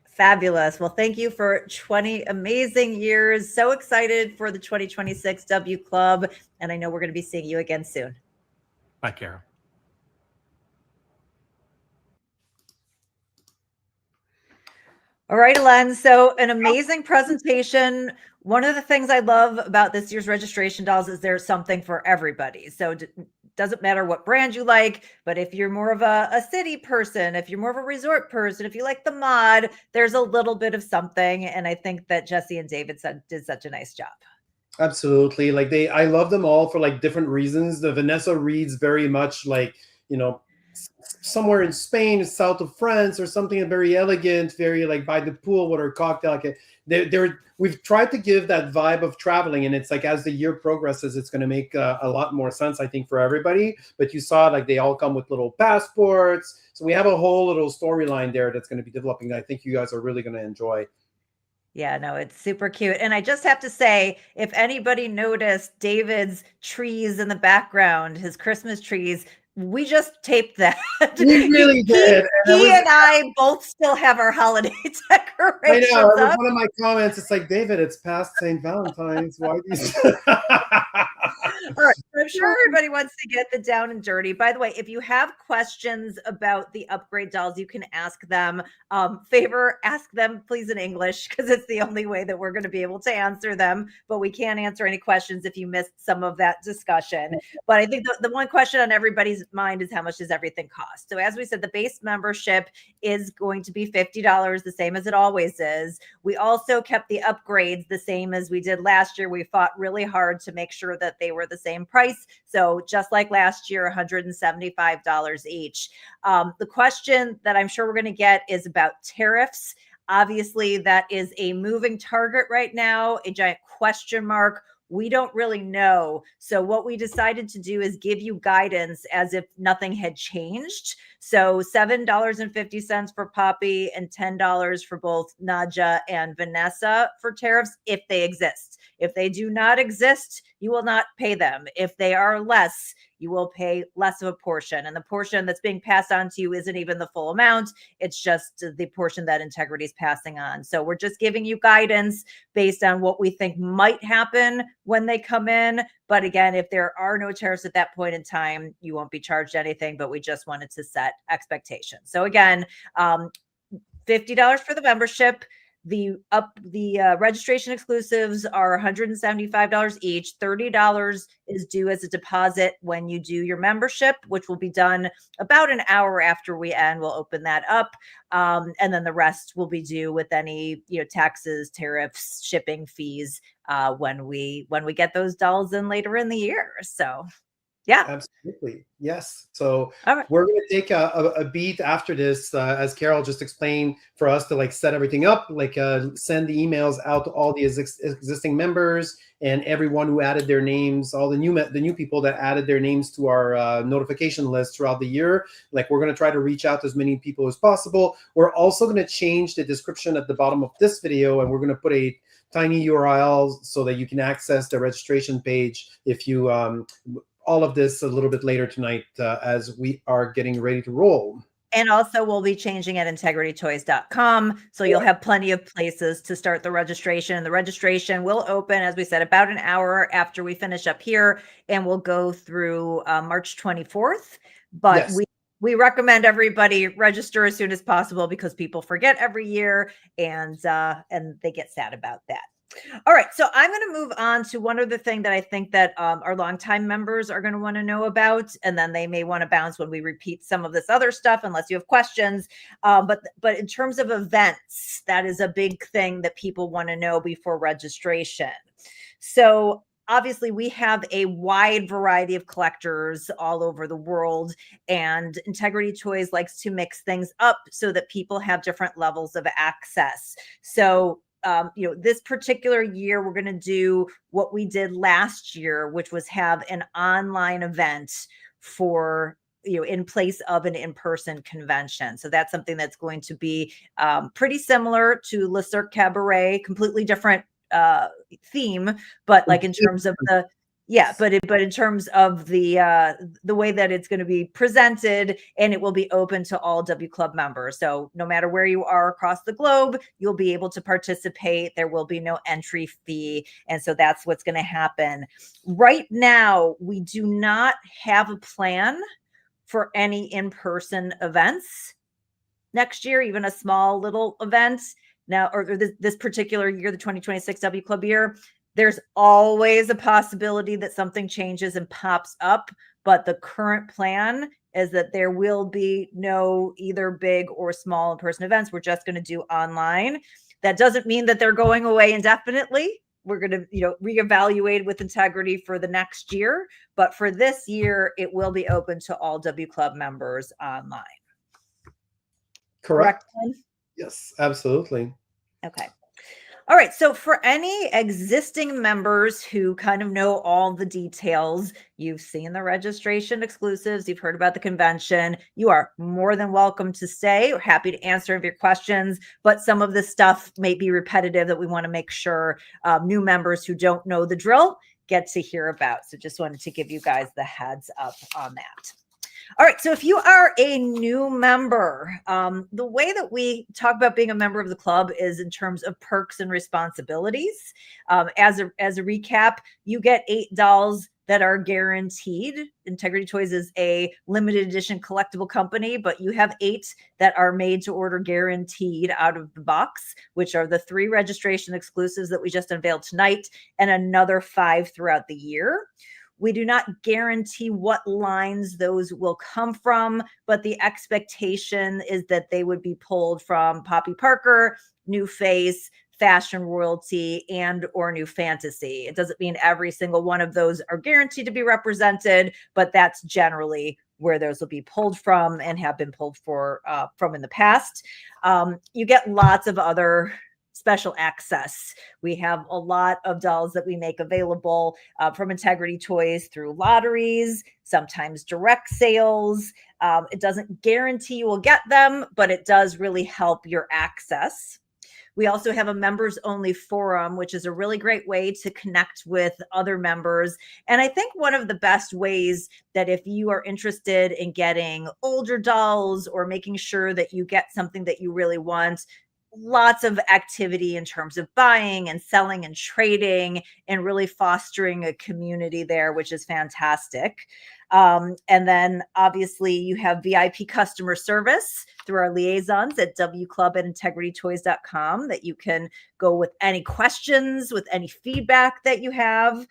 Fabulous. Well, thank you for 20 amazing years. So excited for the 2026 W Club. And I know we're going to be seeing you again soon. Bye, Carol. All right, Len. So an amazing presentation. One of the things I love about this year's registration dolls is there's something for everybody. So it doesn't matter what brand you like, but if you're more of a city person, if you're more of a resort person, if you like the mod, there's a little bit of something. And I think that Jesse and David did such a nice job. Absolutely. I love them all for different reasons. The Vanessa reads very much somewhere in Spain, south of France, or something very elegant, very by the pool with her cocktail. We've tried to give that vibe of traveling, and it's as the year progresses, it's going to make a lot more sense, I think, for everybody. But you saw they all come with little passports, so we have a whole little storyline there that's going to be developing that I think you guys are really going to enjoy. Yeah, no, it's super cute. And I just have to say, if anybody noticed David's trees in the background, his Christmas trees, we just taped that. We really did. He and I both still have our holiday decorations. I know. It was one of my comments. It's David, it's past St. Valentine's. Why do you? All right. I'm sure everybody wants to get the down and dirty. By the way, if you have questions about the upgrade dolls, you can ask them. Ask them, please, in English, because it's the only way that we're going to be able to answer them. But we can't answer any questions if you missed some of that discussion. But I think the one question on everybody's mind is how much does everything cost? So as we said, the base membership is going to be $50, the same as it always is. We also kept the upgrades the same as we did last year. We fought really hard to make sure that they were the same price. So just like last year, $175 each. The question that I'm sure we're going to get is about tariffs. Obviously, that is a moving target right now, a giant question mark. We don't really know. So what we decided to do is give you guidance as if nothing had changed. So $7.50 for Poppy and $10 for both Nadja and Vanessa for tariffs if they exist. If they do not exist, you will not pay them. If they are less, you will pay less of a portion. And the portion that's being passed on to you isn't even the full amount. It's just the portion that Integrity is passing on. So we're just giving you guidance based on what we think might happen when they come in. But again, if there are no tariffs at that point in time, you won't be charged anything, but we just wanted to set expectations. So again, $50 for the membership. The registration exclusives are $175 each. $30 is due as a deposit when you do your membership, which will be done about an hour after we end. We'll open that up. And then the rest will be due with any, taxes, tariffs, shipping fees, when we get those dolls in later in the year. So Yeah. Absolutely. Yes. So All right. we're going to take a beat after this, as Carol just explained, for us to like set everything up, like send the emails out to all the existing members and everyone who added their names, all the new people that added their names to our notification list throughout the year. Like, we're going to try to reach out to as many people as possible. We're also going to change the description at the bottom of this video, and we're going to put a tiny URL so that you can access the registration page if you all of this a little bit later tonight as we are getting ready to roll. And also we'll be changing at integritytoys.com. So you'll have plenty of places to start the registration. The registration will open, as we said, about an hour after we finish up here, and we'll go through March 24th. But Yes. we recommend everybody register as soon as possible because people forget every year, and they get sad about that. All right, so I'm going to move on to one other thing that I think that our longtime members are going to want to know about, and then they may want to bounce when we repeat some of this other stuff, unless you have questions. But in terms of events, that is a big thing that people want to know before registration. So obviously, we have a wide variety of collectors all over the world, and Integrity Toys likes to mix things up so that people have different levels of access. So this particular year, we're going to do what we did last year, which was have an online event for, in place of an in-person convention. So that's something that's going to be pretty similar to Le Cirque Cabaret, completely different theme, but like in terms of the, but in terms of the way that it's going to be presented, and it will be open to all W Club members. So no matter where you are across the globe, you'll be able to participate. There will be no entry fee. And so that's what's going to happen. Right now, we do not have a plan for any in-person events next year, even a small little event. Now, or this particular year, the 2026 W Club year, there's always a possibility that something changes and pops up, but the current plan is that there will be no either big or small in-person events. We're just going to do online. That doesn't mean that they're going away indefinitely. We're going to, reevaluate with Integrity for the next year, but for this year, it will be open to all W Club members online. Correct. Correct? Yes, absolutely. Okay. All right. So for any existing members who kind of know all the details, you've seen the registration exclusives, you've heard about the convention, you are more than welcome to stay. We're happy to answer your questions, but some of this stuff may be repetitive that we want to make sure new members who don't know the drill get to hear about. So just wanted to give you guys the heads up on that. All right. So if you are a new member, the way that we talk about being a member of the club is in terms of perks and responsibilities. As a recap, you get 8 dolls that are guaranteed. Integrity Toys is a limited edition collectible company, but you have 8 that are made to order guaranteed out of the box, which are the 3 registration exclusives that we just unveiled tonight, and another 5 throughout the year. We do not guarantee what lines those will come from, but the expectation is that they would be pulled from Poppy Parker, New Face, Fashion Royalty, and or New Fantasy. It doesn't mean every single one of those are guaranteed to be represented, but that's generally where those will be pulled from and have been pulled from in the past. You get lots of other special access. We have a lot of dolls that we make available from Integrity Toys through lotteries, sometimes direct sales. It doesn't guarantee you will get them, but it does really help your access. We also have a members only forum, which is a really great way to connect with other members. And I think one of the best ways that if you are interested in getting older dolls or making sure that you get something that you really want, lots of activity in terms of buying and selling and trading and really fostering a community there, which is fantastic. And then obviously you have VIP customer service through our liaisons at wclub@integritytoys.com that you can go with any questions, with any feedback that you have.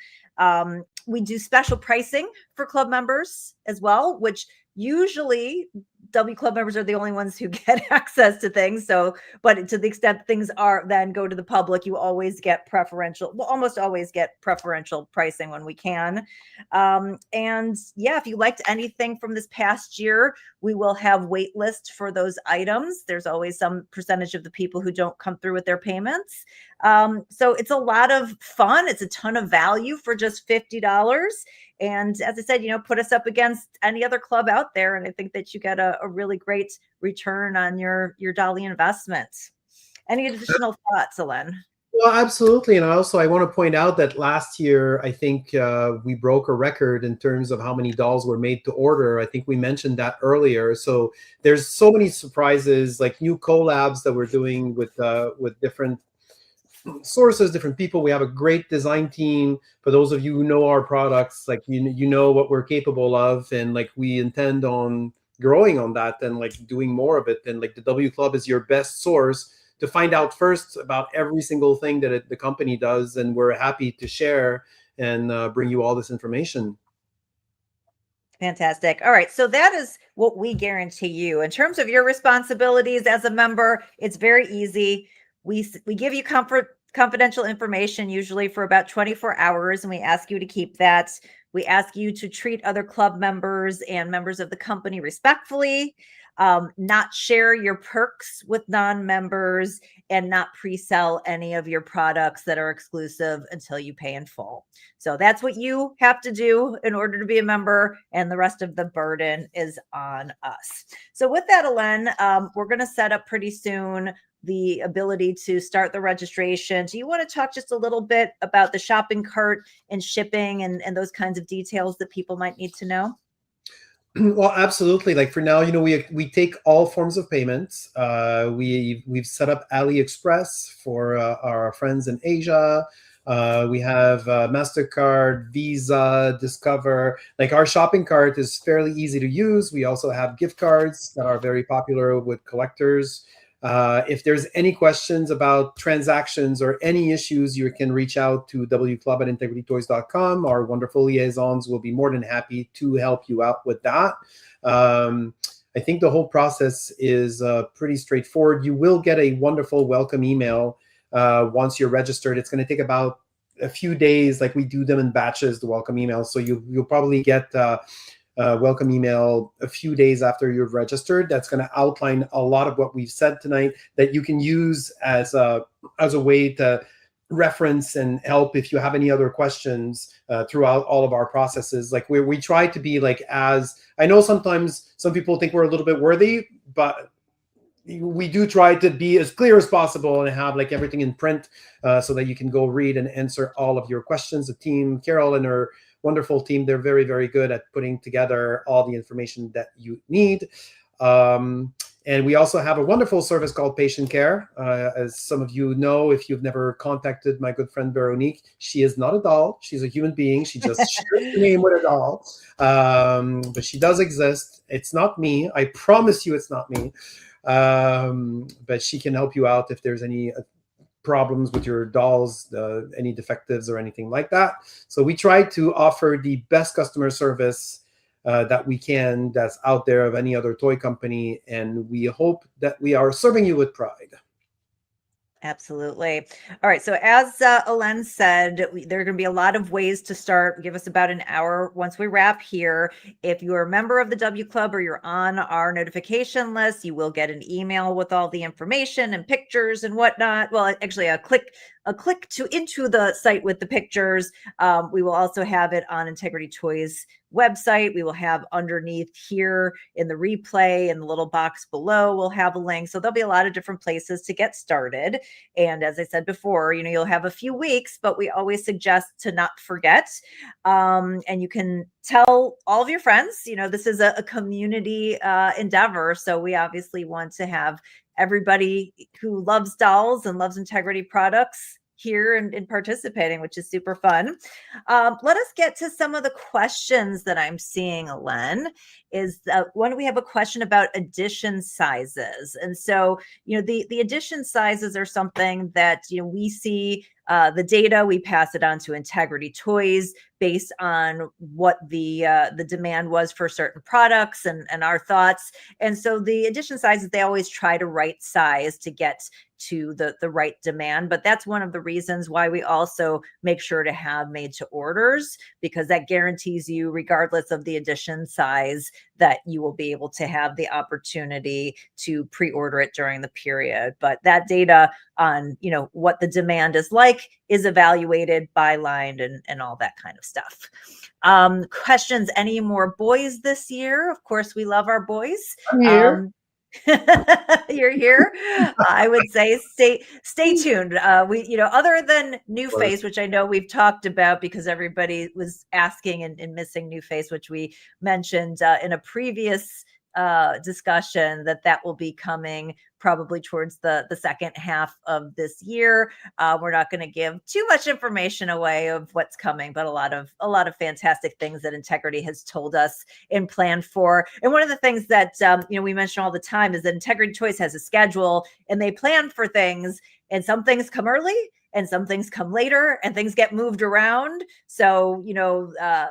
We do special pricing for club members as well, which usually W Club members are the only ones who get access to things. So, but to the extent things are then go to the public, you always get preferential, well, almost always get preferential pricing when we can. And yeah, if you liked anything from this past year, we will have wait list for those items. There's always some percentage of the people who don't come through with their payments. So it's a lot of fun. It's a ton of value for just $50. And as I said, put us up against any other club out there. And I think that you get a really great return on your dolly investment. Any additional thoughts, Ellen? Well, absolutely. And I want to point out that last year, I think we broke a record in terms of how many dolls were made to order. I think we mentioned that earlier. So there's so many surprises, like new collabs that we're doing with different sources, different people. We have a great design team. For those of you who know our products, like you know what we're capable of, and like we intend on growing on that and like doing more of it. And like the W Club is your best source to find out first about every single thing that the company does, and we're happy to share and bring you all this information. Fantastic. All right. So that is what we guarantee you. In terms of your responsibilities as a member, it's very easy. We give you confidential information, usually for about 24 hours, and we ask you to keep that. We ask you to treat other club members and members of the company respectfully, not share your perks with non-members, and not pre-sell any of your products that are exclusive until you pay in full. So that's what you have to do in order to be a member, and the rest of the burden is on us. So with that, Ellen, we're going to set up pretty soon the ability to start the registration. Do you want to talk just a little bit about the shopping cart and shipping and those kinds of details that people might need to know? Well, absolutely. Like for now, we take all forms of payments. We've set up AliExpress for our friends in Asia. We have MasterCard, Visa, Discover. Like our shopping cart is fairly easy to use. We also have gift cards that are very popular with collectors. If there's any questions about transactions or any issues, you can reach out to wclub@integritytoys.com. Our wonderful liaisons will be more than happy to help you out with that. I think the whole process is pretty straightforward. You will get a wonderful welcome email once you're registered. It's going to take about a few days. Like we do them in batches, the welcome emails. So you'll probably get welcome email a few days after you've registered. That's going to outline a lot of what we've said tonight that you can use as a way to reference and help if you have any other questions throughout all of our processes. Like we try to be like, as I know sometimes some people think we're a little bit worthy, but we do try to be as clear as possible and have like everything in print so that you can go read and answer all of your questions. The team, Carol and her wonderful team, they're very, very good at putting together all the information that you need. And we also have a wonderful service called Patient Care. As some of you know, if you've never contacted my good friend Veronique, she is not a doll. She's a human being. She just shares the name with a doll. But she does exist. It's not me. I promise you it's not me. But she can help you out if there's any problems with your dolls, any defectives or anything like that. So we try to offer the best customer service that we can, that's out there of any other toy company, and we hope that we are serving you with pride. Absolutely. All right. So as Ellen said, there are going to be a lot of ways to start. Give us about an hour once we wrap here. If you're a member of the W Club or you're on our notification list, you will get an email with all the information and pictures and whatnot. Well, actually a click into the site with the pictures. We will also have it on Integrity Toys website. We will have underneath here in the replay, in the little box below, we'll have a link. So there'll be a lot of different places to get started. And as I said before, you'll have a few weeks, but we always suggest to not forget. And you can tell all of your friends, this is a community endeavor. So we obviously want to have everybody who loves dolls and loves Integrity products here and participating, which is super fun. Let us get to some of the questions that I'm seeing, Alen. One, we have a question about edition sizes. And so, the edition sizes are something that, we see the data, we pass it on to Integrity Toys based on what the demand was for certain products and our thoughts. And so the edition sizes, they always try to right size to get to the right demand. But that's one of the reasons why we also make sure to have made to orders, because that guarantees you, regardless of the edition size, that you will be able to have the opportunity to pre-order it during the period. But that data on, what the demand is like is evaluated by line and all that kind of stuff. Questions, any more boys this year? Of course, we love our boys. I'm here. You're here. I would say stay tuned. We, other than New Face, which I know we've talked about because everybody was asking and missing New Face, which we mentioned in a previous discussion that will be coming probably towards the second half of this year. We're not going to give too much information away of what's coming, but a lot of fantastic things that Integrity has told us and planned for. And one of the things that we mention all the time is that Integrity Toys has a schedule and they plan for things, and some things come early and some things come later and things get moved around. So,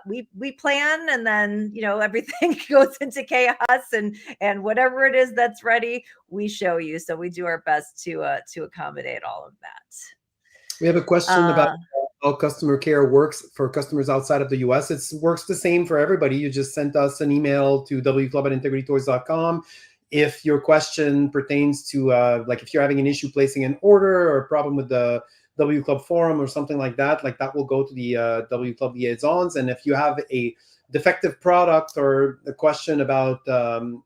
we plan, and then, everything goes into chaos, and whatever it is that's ready, we show you. So we do our best to accommodate all of that. We have a question about how customer care works for customers outside of the US. It works the same for everybody. You just sent us an email to wclub@integritytoys.com. If your question pertains to like if you're having an issue placing an order or a problem with the W Club forum or something like that will go to the W Club liaisons. And if you have a defective product or a question about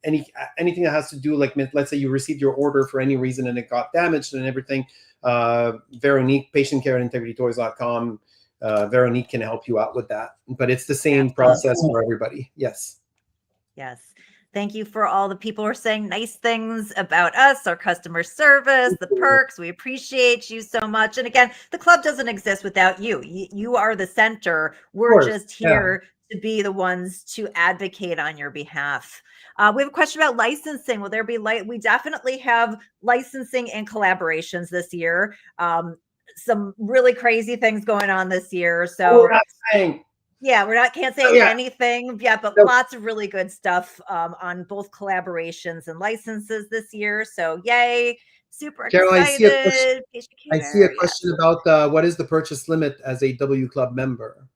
anything that has to do, like, let's say you received your order for any reason and it got damaged and everything, Veronique, patient care at integritytoys.com, Veronique can help you out with that. But it's the same process for everybody. Yes. Thank you for all the people who are saying nice things about us, our customer service, the perks. We appreciate you so much. And again, the club doesn't exist without you. You are the center. We're just here to be the ones to advocate on your behalf. We have a question about licensing. Will there be we definitely have licensing and collaborations this year. Some really crazy things going on this year. So we're not saying. Yeah, can't say anything yet, but lots of really good stuff on both collaborations and licenses this year. So yay, super Carol, excited. I see a question about what is the purchase limit as a W Club member?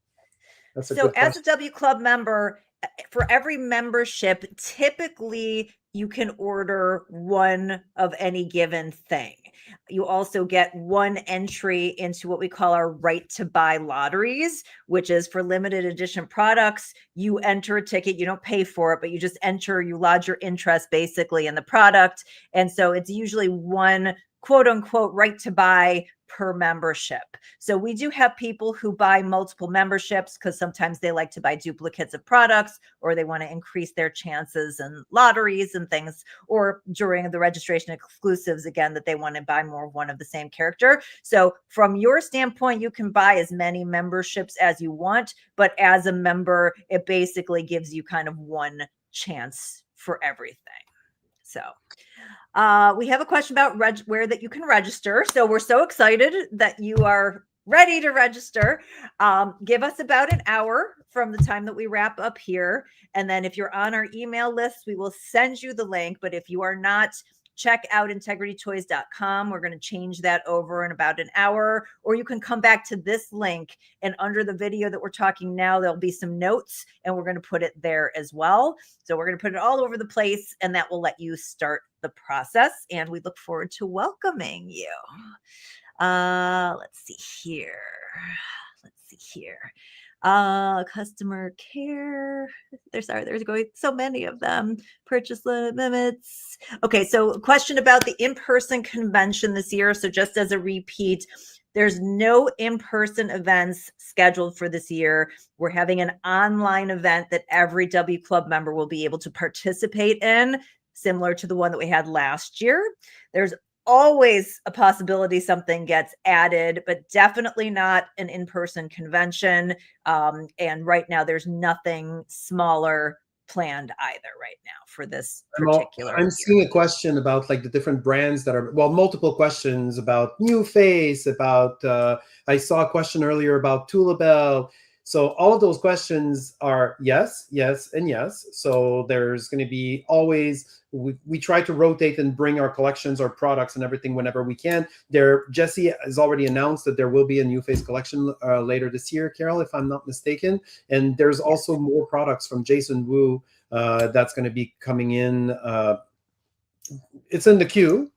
That's a good question. As a W Club member, for every membership, typically you can order one of any given thing. You also get one entry into what we call our right to buy lotteries, which is for limited edition products. You enter a ticket, you don't pay for it, but you just enter, you lodge your interest basically in the product. And so it's usually one quote unquote right to buy per membership. So we do have people who buy multiple memberships because sometimes they like to buy duplicates of products, or they want to increase their chances in lotteries and things, or during the registration exclusives, again, that they want to buy more of one of the same character. So from your standpoint, you can buy as many memberships as you want, but as a member, it basically gives you kind of one chance for everything. So we have a question about where that you can register. So we're so excited that you are ready to register. Give us about an hour from the time that we wrap up here. And then if you're on our email list, we will send you the link. But if you are not, check out integritytoys.com. We're going to change that over in about an hour, or you can come back to this link, and under the video that we're talking now, there'll be some notes and we're going to put it there as well. So we're going to put it all over the place, and that will let you start the process. And we look forward to welcoming you. Let's see here. Customer care. There's going so many of them. Purchase limits. Okay, so a question about the in-person convention this year. So just as a repeat, there's no in-person events scheduled for this year. We're having an online event that every W Club member will be able to participate in, similar to the one that we had last year. There's always a possibility something gets added, but definitely not an in-person convention. And right now, there's nothing smaller planned either right now for this particular I'm year. seeing a question about like the different brands that are, well, multiple questions about New Face, about, I saw a question earlier about Tulabel. So all of those questions are yes, yes, and yes. So there's going to be always, we try to rotate and bring our collections, our products and everything whenever we can. Jesse has already announced that there will be a New Face collection later this year, Carol, if I'm not mistaken. And there's also more products from Jason Wu that's going to be coming in. It's in the queue,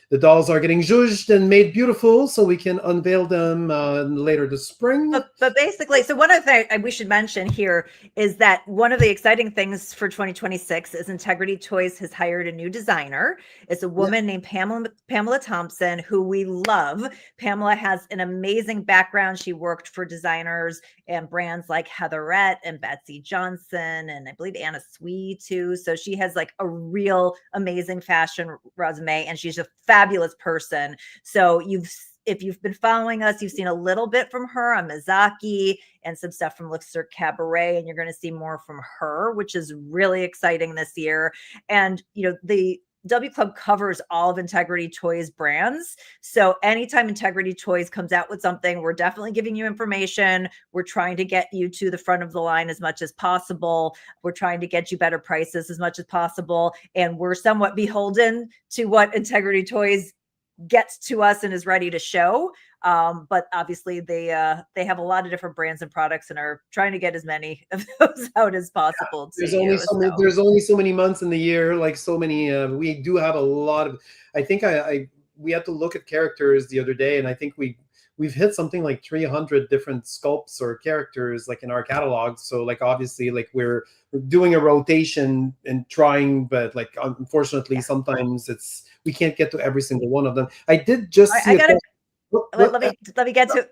the dolls are getting zhuzhed and made beautiful, so we can unveil them later this spring. But basically, so one of the things we should mention here is that one of the exciting things for 2026 is Integrity Toys has hired a new designer. It's a woman named Pamela Thompson, who we love. Pamela has an amazing background. She worked for designers and brands like Heatherette and Betsy Johnson, and I believe Anna Sui too. So she has like a real amazing fashion resume, and she's a fabulous person. So if you've been following us, you've seen a little bit from her on Mizaki and some stuff from Luxor Cabaret, and you're going to see more from her, which is really exciting this year. And, you know, the W Club covers all of Integrity Toys brands. So anytime Integrity Toys comes out with something, we're definitely giving you information. We're trying to get you to the front of the line as much as possible. We're trying to get you better prices as much as possible. And we're somewhat beholden to what Integrity Toys gets to us and is ready to show. But obviously they have a lot of different brands and products and are trying to get as many of those out as possible. There's only so many months in the year, like so many, we do have a lot of, I think we had to look at characters the other day, and I think we've hit something like 300 different sculpts or characters like in our catalog. So like obviously like we're doing a rotation and trying, but like unfortunately sometimes we can't get to every single one of them. I did just see let me get to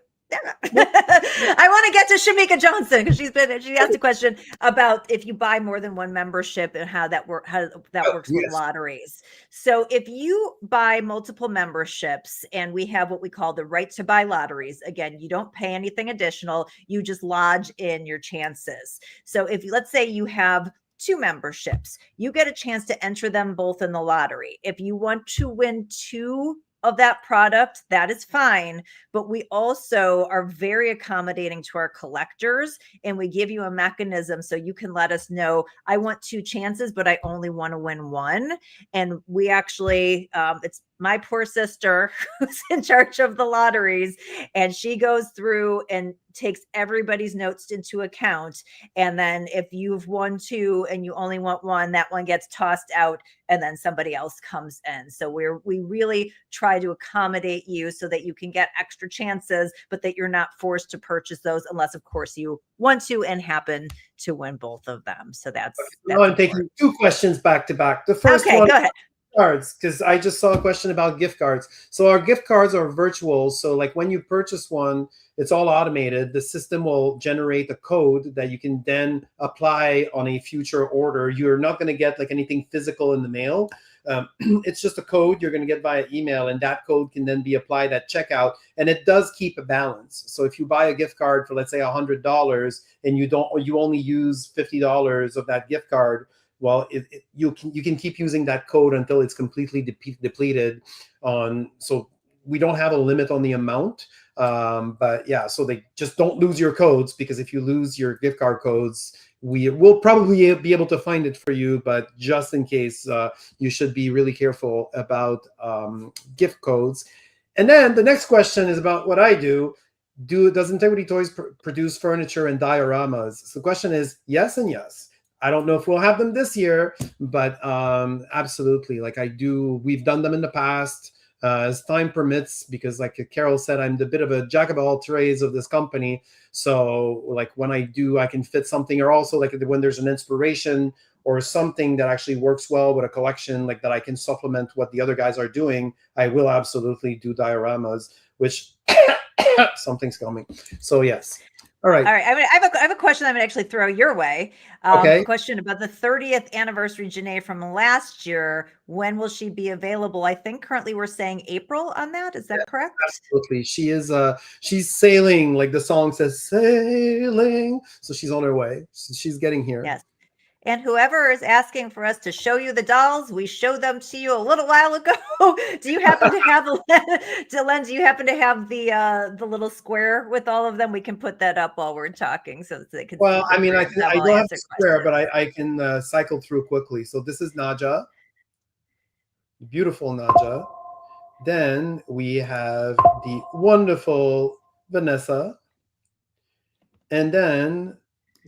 I want to get to Shamika Johnson because she asked a question about if you buy more than one membership and how that works with lotteries. So if you buy multiple memberships, and we have what we call the right to buy lotteries, again, you don't pay anything additional, you just lodge in your chances. So if let's say you have 2 memberships, you get a chance to enter them both in the lottery. If you want to win 2 of that product, that is fine. But we also are very accommodating to our collectors, and we give you a mechanism so you can let us know, I want 2 chances, but I only want to win 1. And we actually, it's my poor sister who's in charge of the lotteries, and she goes through and takes everybody's notes into account. And then if you've won 2 and you only want 1, that one gets tossed out, and then somebody else comes in. So we really try to accommodate you so that you can get extra chances, but that you're not forced to purchase those unless, of course, you want to and happen to win both of them. So that's I'm taking 2 questions back to back. The first one, go ahead. Cards, because I just saw a question about gift cards. So our gift cards are virtual. So like when you purchase one, it's all automated. The system will generate a code that you can then apply on a future order. You're not going to get like anything physical in the mail. It's just a code you're going to get via email, and that code can then be applied at checkout, and it does keep a balance. So if you buy a gift card for, let's say, $100 and you only use $50 of that gift card, well, you can keep using that code until it's completely depleted. So we don't have a limit on the amount, but yeah, so they just don't lose your codes, because if you lose your gift card codes, we will probably be able to find it for you, but just in case, you should be really careful about gift codes. And then the next question is about what I do. Does Integrity Toys produce furniture and dioramas? So the question is yes and yes. I don't know if we'll have them this year, but absolutely. Like we've done them in the past as time permits, because like Carol said, I'm the bit of a jack of all trades of this company. So like when I do, I can fit something, or also like when there's an inspiration or something that actually works well with a collection, like that I can supplement what the other guys are doing, I will absolutely do dioramas, which something's coming. So yes. All right. All right. I have a question I'm going to actually throw your way. Okay. A question about the 30th anniversary Janae from last year. When will she be available? I think currently we're saying April on that. Is that correct? Absolutely. She is she's sailing, like the song says, sailing. So she's on her way. She's getting here. Yes. And whoever is asking for us to show you the dolls, we showed them to you a little while ago. Do you happen to have Dylan, do you happen to have the little square with all of them? We can put that up while we're talking so that they can Well, see I mean, I pictures of them don't while have to answer swear, but questions. I can cycle through quickly. So this is Naja, beautiful Naja. Then we have the wonderful Vanessa. And then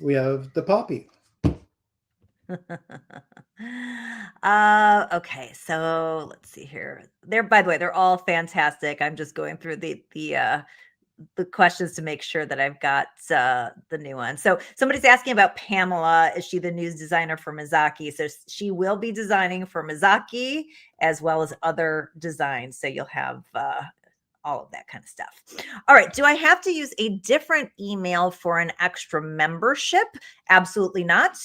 we have the Poppy. Okay, so let's see here. By the way, they're all fantastic. I'm just going through the questions to make sure that I've got the new one. So somebody's asking about Pamela. Is she the news designer for Mizaki? So she will be designing for Mizaki as well as other designs. So you'll have all of that kind of stuff. All right. Do I have to use a different email for an extra membership? Absolutely not.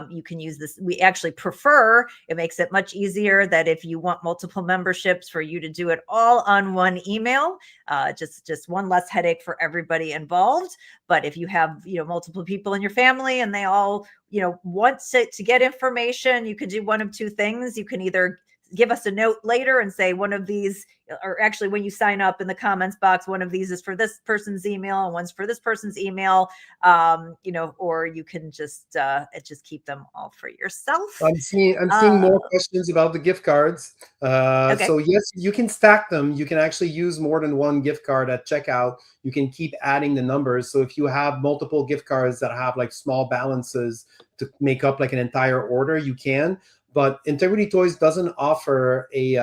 You can use this. We actually prefer, it makes it much easier that if you want multiple memberships for you to do it all on one email, just one less headache for everybody involved. But if you have, multiple people in your family and they all, want to get information, you could do one of two things. You can either give us a note later and say one of these, or actually when you sign up in the comments box, one of these is for this person's email and one's for this person's email, or you can just keep them all for yourself. I'm seeing more questions about the gift cards. Okay. So yes, you can stack them. You can actually use more than one gift card at checkout. You can keep adding the numbers. So if you have multiple gift cards that have like small balances to make up like an entire order, you can. But Integrity Toys doesn't offer a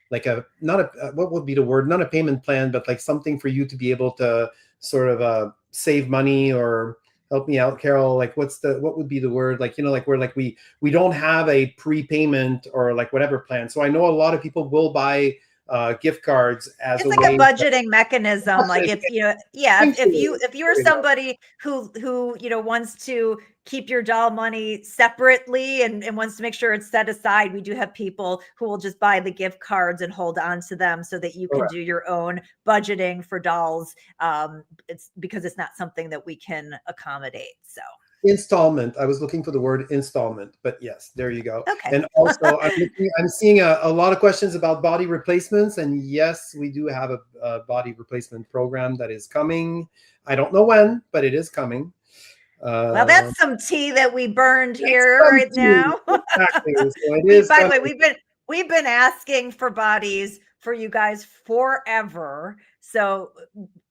what would be the word? Not a payment plan, but like something for you to be able to sort of save money, or help me out, Carol. Like what would be the word? Like, like where like we don't have a prepayment or like whatever plan. So I know a lot of people will buy gift cards as It's a like way a budgeting mechanism. Like if you are somebody who wants to keep your doll money separately and wants to make sure it's set aside, we do have people who will just buy the gift cards and hold on to them so that you can do your own budgeting for dolls. It's because it's not something that we can accommodate. So installment. I was looking for the word installment, but yes, there you go. Okay. And also, I'm seeing a lot of questions about body replacements, and yes, we do have a body replacement program that is coming. I don't know when, but it is coming. Well, that's some tea that we burned here right now. Exactly. So it is. By the way, we've been asking for bodies for you guys forever. So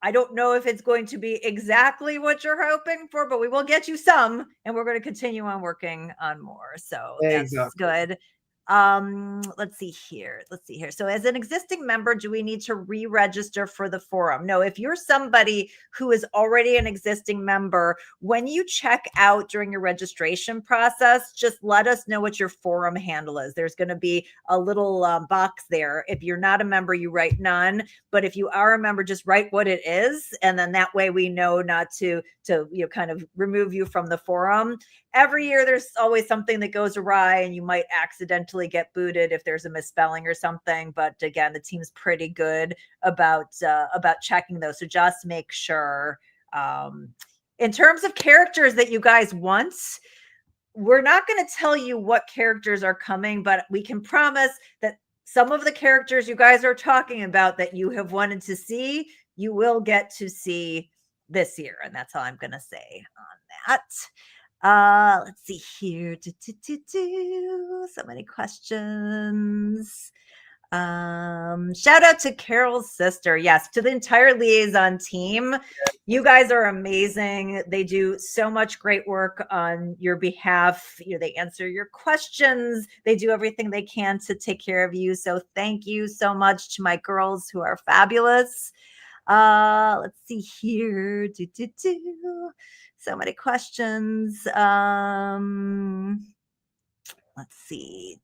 I don't know if it's going to be exactly what you're hoping for, but we will get you some, and we're going to continue on working on more. So that's good. Let's see here. So as an existing member, do we need to re-register for the forum? No, if you're somebody who is already an existing member, when you check out during your registration process, just let us know what your forum handle is. There's going to be a little box there. If you're not a member, you write none, but if you are a member, just write what it is. And then that way we know not to kind of remove you from the forum. Every year there's always something that goes awry and you might accidentally get booted if there's a misspelling or something. But again, the team's pretty good about checking those. So just make sure. In terms of characters that you guys want, we're not going to tell you what characters are coming, but we can promise that some of the characters you guys are talking about that you have wanted to see, you will get to see this year. And that's all I'm going to say on that. Let's see here. So many questions. Shout out to Carol's sister. Yes, to the entire liaison team. You guys are amazing. They do so much great work on your behalf. They answer your questions. They do everything they can to take care of you. So thank you so much to my girls who are fabulous. Let's see here. So many questions. Let's see.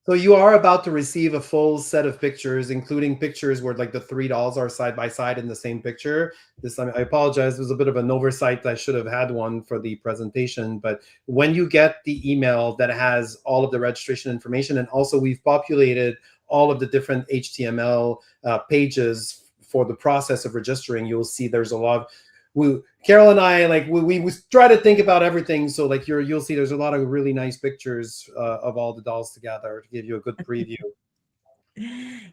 So you are about to receive a full set of pictures, including pictures where like the 3 dolls are side by side in the same picture. This time, I apologize. It was a bit of an oversight. I should have had one for the presentation. But when you get the email that has all of the registration information, and also we've populated all of the different HTML pages for the process of registering, you'll see there's a lot. Carol and I, like we try to think about everything. So like you'll see there's a lot of really nice pictures of all the dolls together to give you a good preview.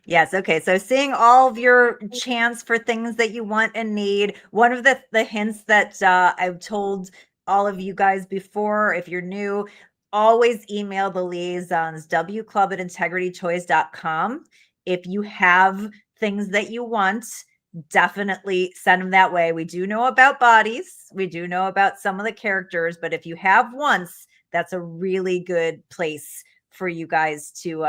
Yes. Okay. So seeing all of your chants for things that you want and need. One of the hints that I've told all of you guys before, if you're new, always email the liaisons, wclub@integritytoys.com. If you have things that you want, definitely send them that way. We do know about bodies. We do know about some of the characters, but if you have wants, that's a really good place for you guys to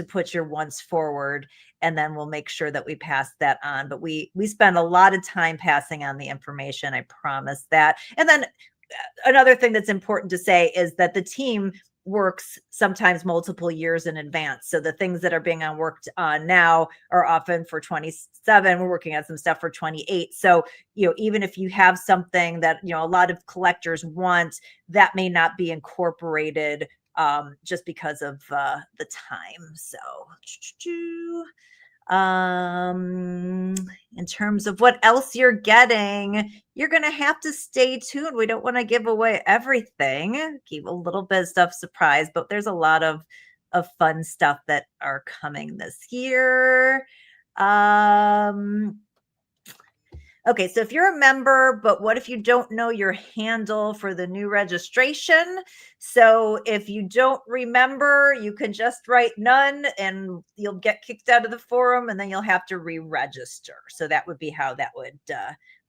put your wants forward, and then we'll make sure that we pass that on. But we spend a lot of time passing on the information, I promise that. And then another thing that's important to say is that the team works sometimes multiple years in advance. So the things that are being worked on now are often for 27. We're working on some stuff for 28. So, even if you have something that, a lot of collectors want, that may not be incorporated just because of the time. So in terms of what else you're getting, you're going to have to stay tuned. We don't want to give away everything. Keep a little bit of stuff surprised, but there's a lot of fun stuff that are coming this year. Okay, so if you're a member, but what if you don't know your handle for the new registration? So if you don't remember, you can just write none and you'll get kicked out of the forum, and then you'll have to re-register. So that would be how that would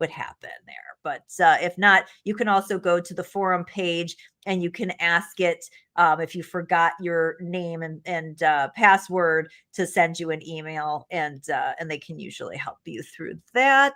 happen there. But if not, you can also go to the forum page and you can ask it if you forgot your name and password to send you an email, and they can usually help you through that.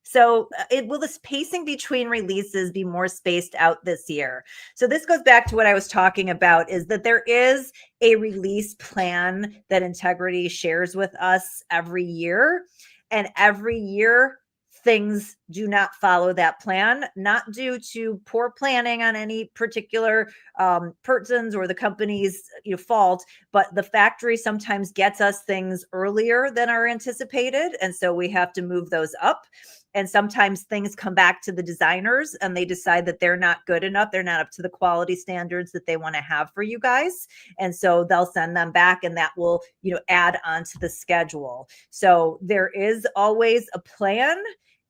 So will this pacing between releases be more spaced out this year? So this goes back to what I was talking about, is that there is a release plan that Integrity shares with us every year, and every year things do not follow that plan, not due to poor planning on any particular person's or the company's fault, but the factory sometimes gets us things earlier than are anticipated, and so we have to move those up. And sometimes things come back to the designers and they decide that they're not good enough. They're not up to the quality standards that they want to have for you guys. And so they'll send them back, and that will, add on to the schedule. So there is always a plan,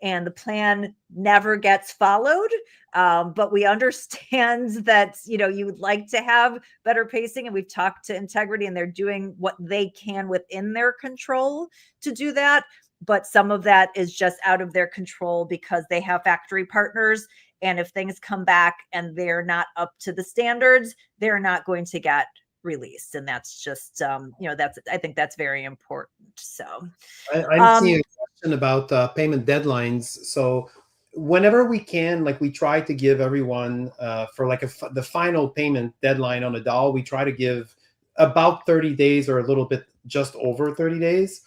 and the plan never gets followed. But we understand that, you would like to have better pacing, and we've talked to Integrity, and they're doing what they can within their control to do that. But some of that is just out of their control because they have factory partners. And if things come back and they're not up to the standards, they're not going to get released. And that's just, I think that's very important. So I'm seeing a question about payment deadlines. So whenever we can, like we try to give everyone for like the final payment deadline on a doll, we try to give about 30 days or a little bit just over 30 days.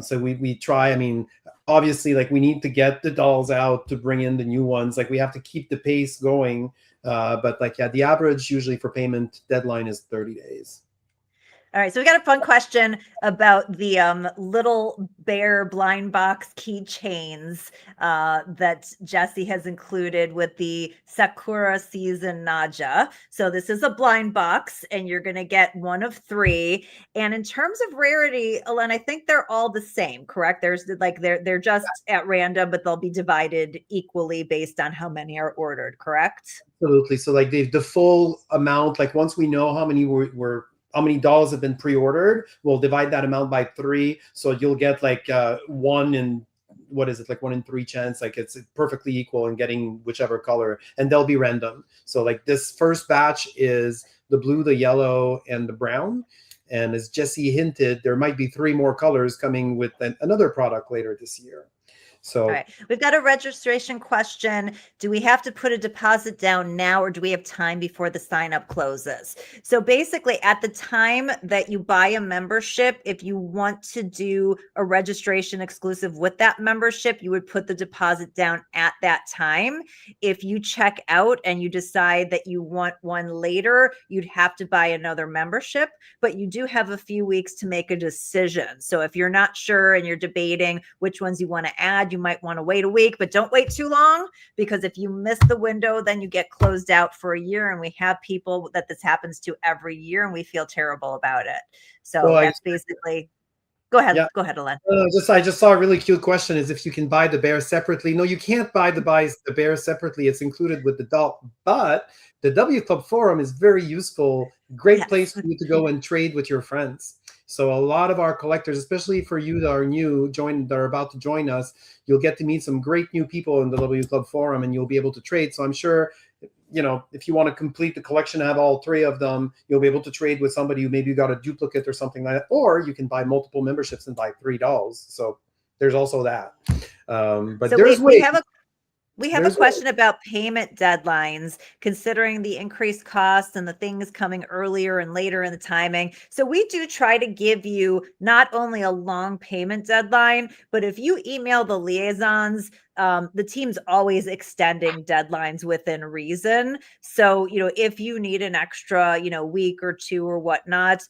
So we try, obviously, like we need to get the dolls out to bring in the new ones. Like we have to keep the pace going. But the average usually for payment deadline is 30 days. All right, so we got a fun question about the little bear blind box keychains that Jesse has included with the Sakura season Naja. So this is a blind box, and you're going to get one of 3. And in terms of rarity, Ellen, I think they're all the same, correct? There's they're just at random, but they'll be divided equally based on how many are ordered, correct? Absolutely. So like the full amount, like once we know how many how many dolls have been pre-ordered, we'll divide that amount by 3. So you'll get like 1 in 3 chance. Like it's perfectly equal in getting whichever color, and they'll be random. So like this first batch is the blue, the yellow, and the brown. And as Jesse hinted, there might be 3 more colors coming with another product later this year. So All right, we've got a registration question. Do we have to put a deposit down now, or do we have time before the sign up closes? So basically, at the time that you buy a membership, if you want to do a registration exclusive with that membership, you would put the deposit down at that time. If you check out and you decide that you want one later, you'd have to buy another membership, but you do have a few weeks to make a decision. So if you're not sure and you're debating which ones you want to add, you might want to wait a week, but don't wait too long, because if you miss the window, then you get closed out for a year. And we have people that this happens to every year, and we feel terrible about it. So Well, that's basically, go ahead. Yeah. Go ahead, Alen. I just saw a really cute question, is if you can buy the bear separately. No, you can't buy the bear separately. It's included with the doll. But the W Club forum is very useful. Great Yes. place for you to go and trade with your friends. So a lot of our collectors, especially for you that are new, that are about to join us, you'll get to meet some great new people in the W Club forum, and you'll be able to trade. So I'm sure, you know, if you want to complete the collection, have all 3 of them, you'll be able to trade with somebody who maybe got a duplicate or something like that. Or you can buy multiple memberships and buy $3. So there's also that. But So there's we ways. have a question about payment deadlines, considering the increased costs and the things coming earlier and later in the timing. So we do try to give you not only a long payment deadline, but if you email the liaisons, the team's always extending deadlines within reason. So, you know, if you need an extra, you know, week or 2 or whatnot,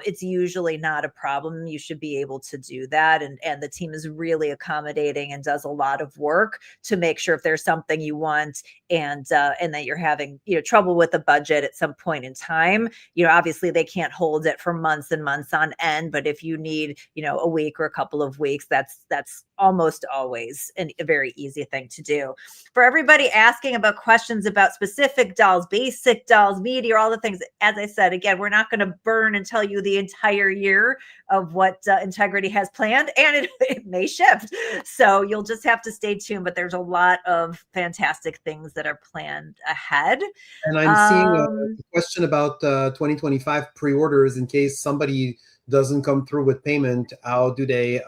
it's usually not a problem. You should be able to do that. And the team is really accommodating and does a lot of work to make sure if there's something you want and that you're having, you know, trouble with the budget at some point in time, you know, obviously they can't hold it for months and months on end, but if you need, you know, a week or a couple of weeks, that's almost always a very easy thing to do. For everybody asking about questions about specific dolls, basic dolls, media, all the things, as I said, again, we're not going to burn and tell you the entire year of what Integrity has planned, and it may shift. So you'll just have to stay tuned, but there's a lot of fantastic things that are planned ahead. And I'm seeing a question about 2025 pre-orders. In case somebody doesn't come through with payment, how do they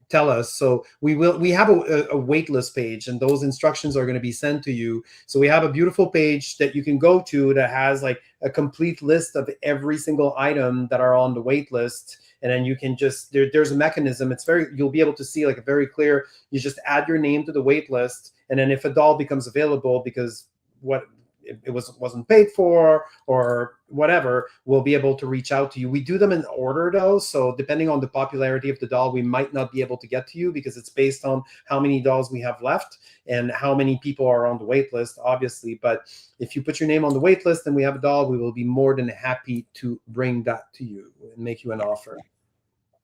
tell us? So we have a wait list page, and those instructions are going to be sent to you. So we have a beautiful page that you can go to that has like a complete list of every single item that are on the wait list. And then you can just, there's a mechanism. You'll be able to see like a very clear, you just add your name to the wait list. And then if a doll becomes available because it wasn't paid for or whatever, we'll be able to reach out to you. We do them in order though. So depending on the popularity of the doll, we might not be able to get to you because it's based on how many dolls we have left and how many people are on the wait list, obviously. But if you put your name on the wait list and we have a doll, we will be more than happy to bring that to you and make you an offer.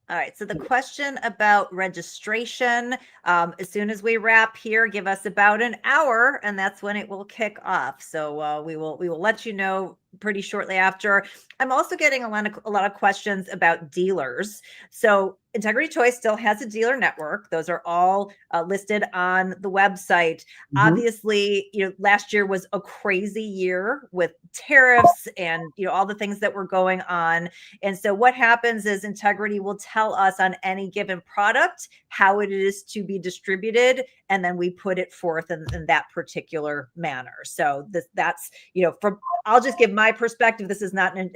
All right. So the question about registration, as soon as we wrap here, give us about an hour, and that's when it will kick off. So we will let you know pretty shortly after. I'm also getting a lot of questions about dealers. So Integrity Toys still has a dealer network. Those are all listed on the website. Obviously, you know, last year was a crazy year with tariffs and, you know, all the things that were going on. And so what happens is Integrity will tell us on any given product how it is to be distributed, and then we put it forth in that particular manner. So that's, you know, I'll just give my perspective. This is not an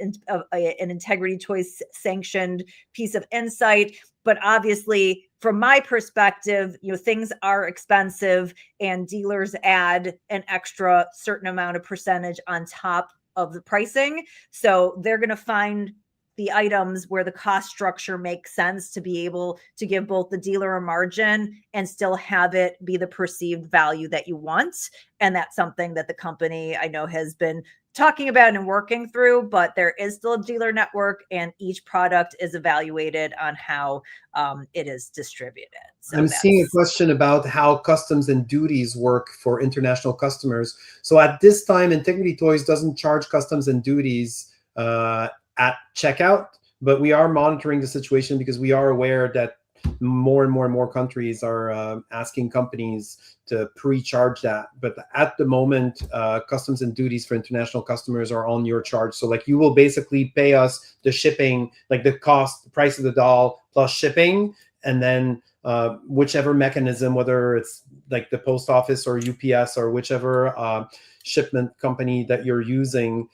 Integrity Toys sanctioned piece of insight, but obviously from my perspective, you know, things are expensive and dealers add an extra certain amount of percentage on top of the pricing. So they're going to find the items where the cost structure makes sense to be able to give both the dealer a margin and still have it be the perceived value that you want. And that's something that the company, I know, has been talking about and working through, but there is still a dealer network and each product is evaluated on how it is distributed. So I'm seeing a question about how customs and duties work for international customers. So at this time, Integrity Toys doesn't charge customs and duties at checkout, but we are monitoring the situation because we are aware that more and more countries are asking companies to pre-charge that. But at the moment, customs and duties for international customers are on your charge. So like you will basically pay us the shipping, like the price of the doll plus shipping. And then whichever mechanism, whether it's like the post office or UPS or whichever shipment company that you're using,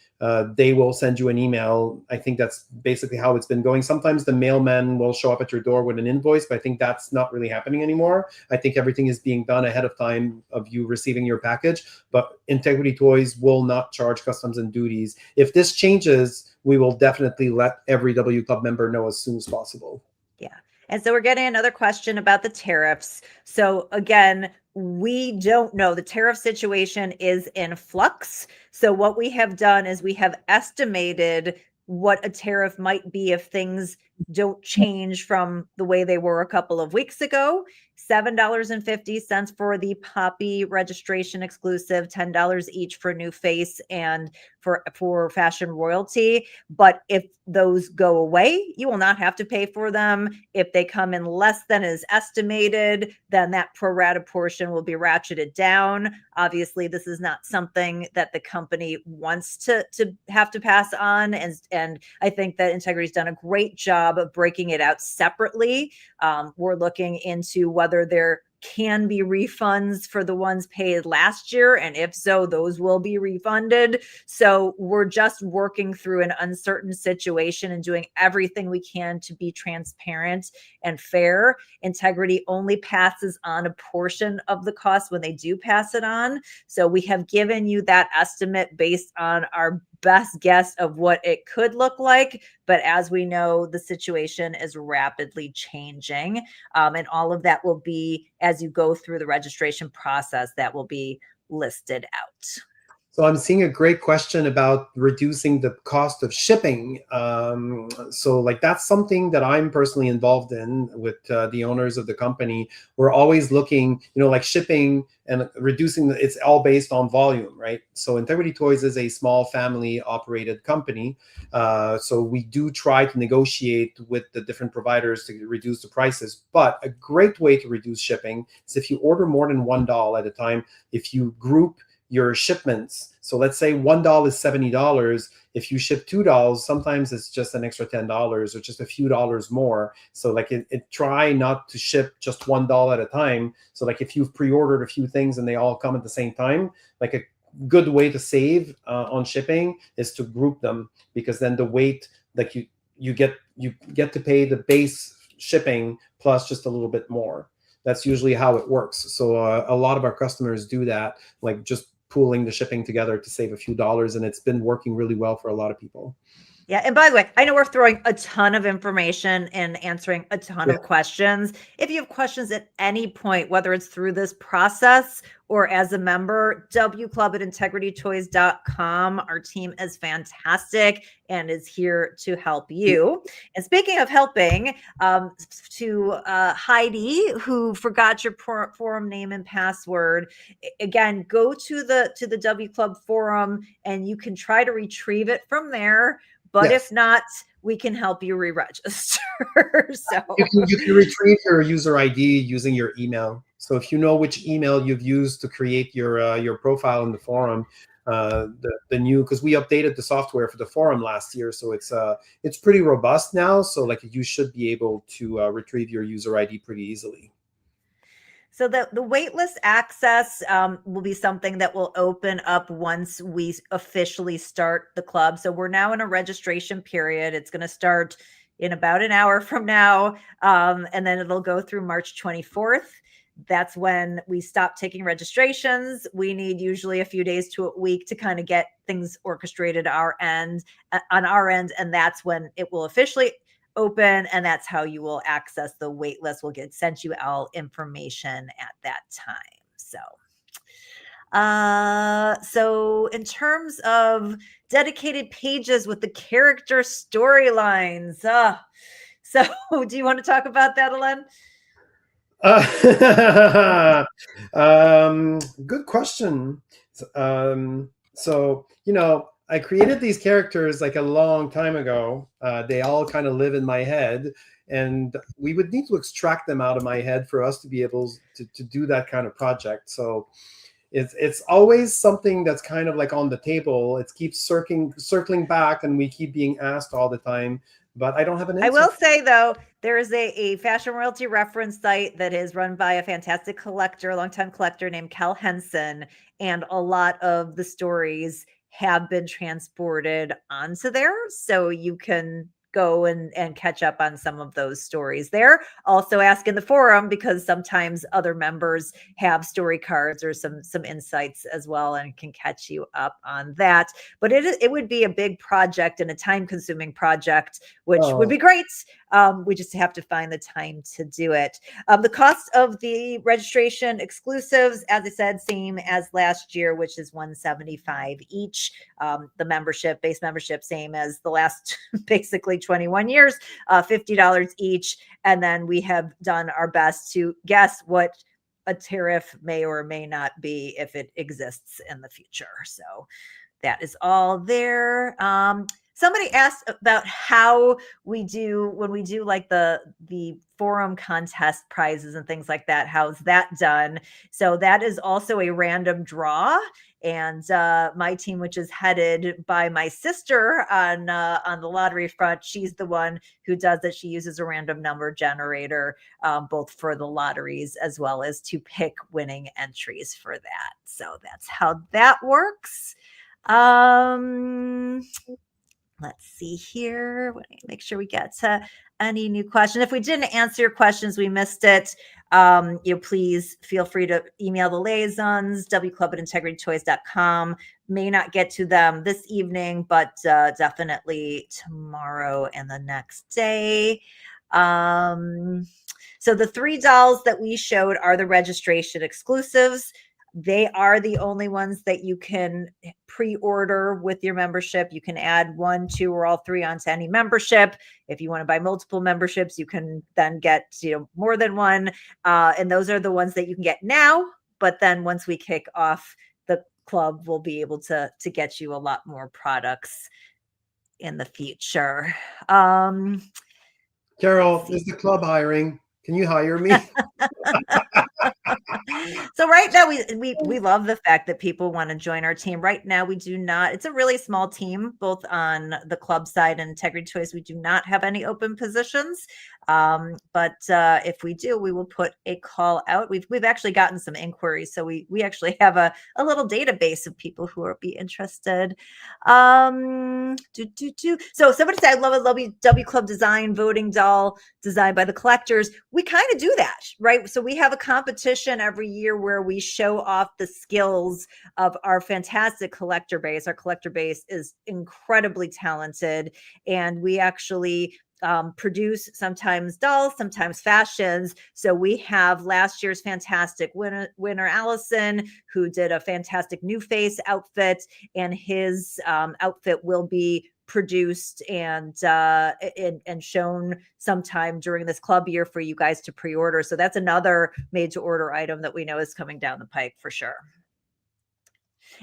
they will send you an email. I think that's basically how it's been going. Sometimes the mailman will show up at your door with an invoice, but I think that's not really happening anymore. I think everything is being done ahead of time of you receiving your package, but Integrity Toys will not charge customs and duties. If this changes, we will definitely let every W Club member know as soon as possible. Yeah. And so we're getting another question about the tariffs. So again, we don't know. The tariff situation is in flux. So what we have done is we have estimated what a tariff might be if things don't change from the way they were a couple of weeks ago. $7.50 for the Poppy registration exclusive, $10 each for New Face and for Fashion Royalty. But if those go away, you will not have to pay for them. If they come in less than is estimated, then that pro rata portion will be ratcheted down. Obviously, this is not something that the company wants to have to pass on. And I think that Integrity's done a great job of breaking it out separately. We're looking into whether there can be refunds for the ones paid last year, and if so, those will be refunded. So we're just working through an uncertain situation and doing everything we can to be transparent and fair. Integrity only passes on a portion of the cost when they do pass it on. So we have given you that estimate based on our best guess of what it could look like. But as we know, the situation is rapidly changing. And all of that will be, as you go through the registration process, that will be listed out. So I'm seeing a great question about reducing the cost of shipping. So like that's something that I'm personally involved in with the owners of the company. We're always looking, like shipping and reducing, it's all based on volume, right? So Integrity Toys is a small family operated company. So we do try to negotiate with the different providers to reduce the prices. But a great way to reduce shipping is if you order more than $1 at a time, if you group your shipments. So let's say $1 is $70. If you ship $2, sometimes it's just an extra $10 or just a few dollars more. So like try not to ship just $1 at a time. So like if you've pre-ordered a few things and they all come at the same time, like a good way to save on shipping is to group them, because then the weight, like you get to pay the base shipping plus just a little bit more. That's usually how it works. So a lot of our customers do that, like just pooling the shipping together to save a few dollars, and it's been working really well for a lot of people. Yeah. And by the way, I know we're throwing a ton of information and answering a ton of questions. If you have questions at any point, whether it's through this process or as a member, wclub@integritytoys.com. Our team is fantastic and is here to help you. And speaking of helping, to Heidi, who forgot your forum name and password, again, go to the W Club forum and you can try to retrieve it from there. But if not, we can help you re-register. So you can retrieve your user ID using your email. So if you know which email you've used to create your profile in the forum, the new, because we updated the software for the forum last year, so it's pretty robust now. So like you should be able to retrieve your user ID pretty easily. So the waitlist access will be something that will open up once we officially start the club. So we're now in a registration period. It's going to start in about an hour from now, and then it'll go through March 24th. That's when we stop taking registrations. We need usually a few days to a week to kind of get things orchestrated on our end, and that's when it will officially open, and that's how you will access the wait list. We'll get sent you all information at that time. So in terms of dedicated pages with the character storylines, so do you want to talk about that, Alen? Good question. So I created these characters like a long time ago. They all kind of live in my head, and we would need to extract them out of my head for us to be able to do that kind of project. So it's always something that's kind of like on the table. It keeps circling back, and we keep being asked all the time, but I don't have an answer. I will say, though, there is a fashion royalty reference site that is run by a fantastic collector, a longtime collector named Cal Henson, and a lot of the stories have been transported onto there, so you can go and catch up on some of those stories there. Also ask in the forum, because sometimes other members have story cards or some insights as well, and can catch you up on that. But it would be a big project and a time-consuming project, which would be great. We just have to find the time to do it. The cost of the registration exclusives, as I said, same as last year, which is $175 each. The base membership, same as the last basically 21 years, $50 each. And then we have done our best to guess what a tariff may or may not be if it exists in the future. So that is all there. Somebody asked about how we do when we do like the forum contest prizes and things like that. How's that done? So that is also a random draw. And my team, which is headed by my sister on the lottery front, she's the one who does it. She uses a random number generator, both for the lotteries as well as to pick winning entries for that. So that's how that works. Let's see here. Make sure we get to any new question. If we didn't answer your questions, we missed it. Please feel free to email the liaisons, wclub@integritytoys.com. May not get to them this evening, but definitely tomorrow and the next day. So the 3 dolls that we showed are the registration exclusives. They are the only ones that you can pre-order with your membership. You can add 1, 2, or all 3 onto any membership. If you want to buy multiple memberships, you can then get more than one. And those are the ones that you can get now. But then once we kick off the club, we'll be able to get you a lot more products in the future. Carol, is the club hiring? Can you hire me? So right now we love the fact that people want to join our team. Right now we do not. It's a really small team, both on the club side and Integrity Toys. We do not have any open positions. But if we do, we will put a call out. We've actually gotten some inquiries, so we actually have a little database of people who will be interested. So somebody said, I love a W Club design voting doll designed by the collectors. We kind of do that, right? So we have a competition every year where we show off the skills of our fantastic collector base. Our collector base is incredibly talented, and we actually produce sometimes dolls, sometimes fashions. So we have last year's fantastic winner Allison, who did a fantastic New Face outfit, and his outfit will be produced and shown sometime during this club year for you guys to pre-order. So that's another made to order item that we know is coming down the pike for sure.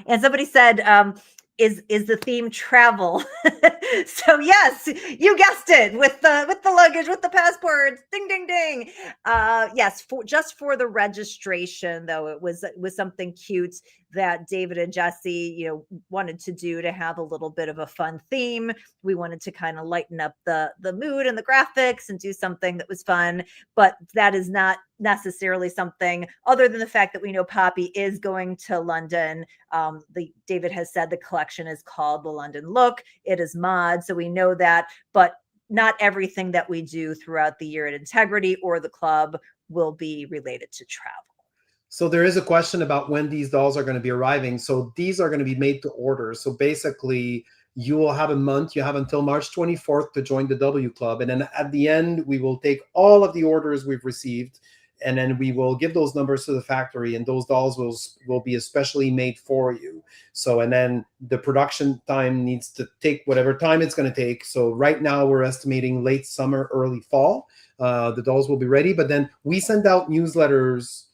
And somebody said, is the theme travel? So yes, you guessed it, with the luggage, with the passports, ding ding ding. Yes, just for the registration though, it was something cute that David and Jesse wanted to do, to have a little bit of a fun theme. We wanted to kind of lighten up the mood and the graphics and do something that was fun, but that is not necessarily something other than the fact that we know Poppy is going to London. David has said the collection is called the London Look. It is mod, so we know that, but not everything that we do throughout the year at Integrity or the club will be related to travel. So there is a question about when these dolls are going to be arriving. So these are going to be made to order. So basically, you will have a month. You have until March 24th to join the W Club. And then at the end, we will take all of the orders we've received, and then we will give those numbers to the factory, and those dolls will be especially made for you. So, and then the production time needs to take whatever time it's going to take. So right now we're estimating late summer, early fall. The dolls will be ready, but then we send out newsletters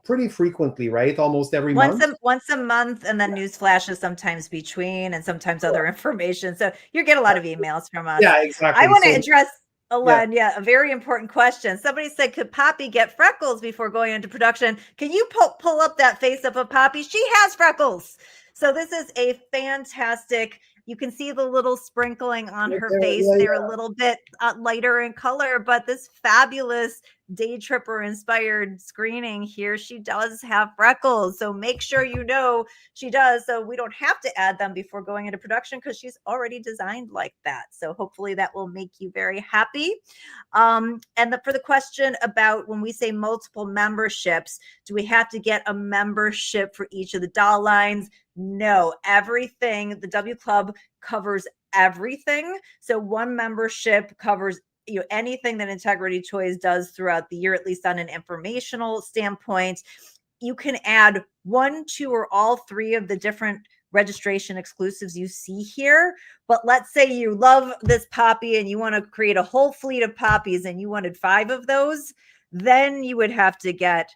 pretty frequently, right? Almost every month. Once a month, and then news flashes sometimes between, and sometimes other information. So you get a lot of emails from us. Yeah, exactly. I want to address Alen, a very important question. Somebody said, could Poppy get freckles before going into production? Can you pull up that face up of Poppy? She has freckles. So this is a fantastic, you can see the little sprinkling on Right her there, face. yeah, They're a little bit lighter in color, but this fabulous day tripper inspired screening here, she does have freckles. So make sure you know she does. So we don't have to add them before going into production because she's already designed like that. So hopefully that will make you very happy. For the question about when we say multiple memberships, do we have to get a membership for each of the doll lines? No, everything, the W Club covers everything. So one membership covers anything that Integrity Toys does throughout the year, at least on an informational standpoint. You can add 1, 2, or all 3 of the different registration exclusives you see here. But let's say you love this poppy and you want to create a whole fleet of poppies and you wanted 5 of those, then you would have to get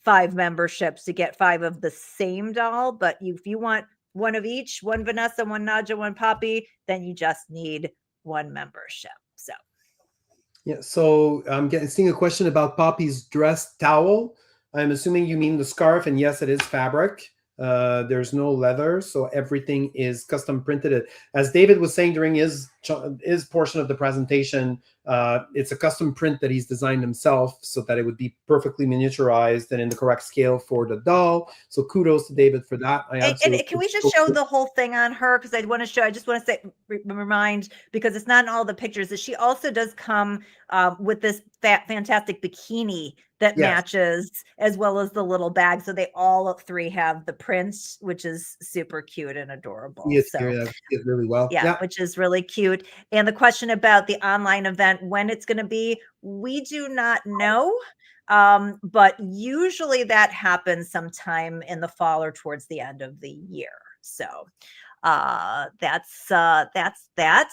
5 memberships to get 5 of the same doll. But if you want one of each, one Vanessa, one Nadja, one Poppy, then you just need 1 membership. So yeah. So I'm seeing a question about Poppy's dress towel. I'm assuming you mean the scarf, and yes, it is fabric. There's no leather, so everything is custom printed. As David was saying during his portion of the presentation, it's a custom print that he's designed himself so that it would be perfectly miniaturized and in the correct scale for the doll. So kudos to David for that. and can we just show the whole thing on her? Because I just want to say, remind, because it's not in all the pictures, that she also does come with this fantastic bikini that matches, as well as the little bag. So they all 3 have the prints, which is super cute and adorable. Yes, it really well. Yeah, which is really cute. And the question about the online event, when it's going to be, we do not know. But usually that happens sometime in the fall or towards the end of the year. So that's that.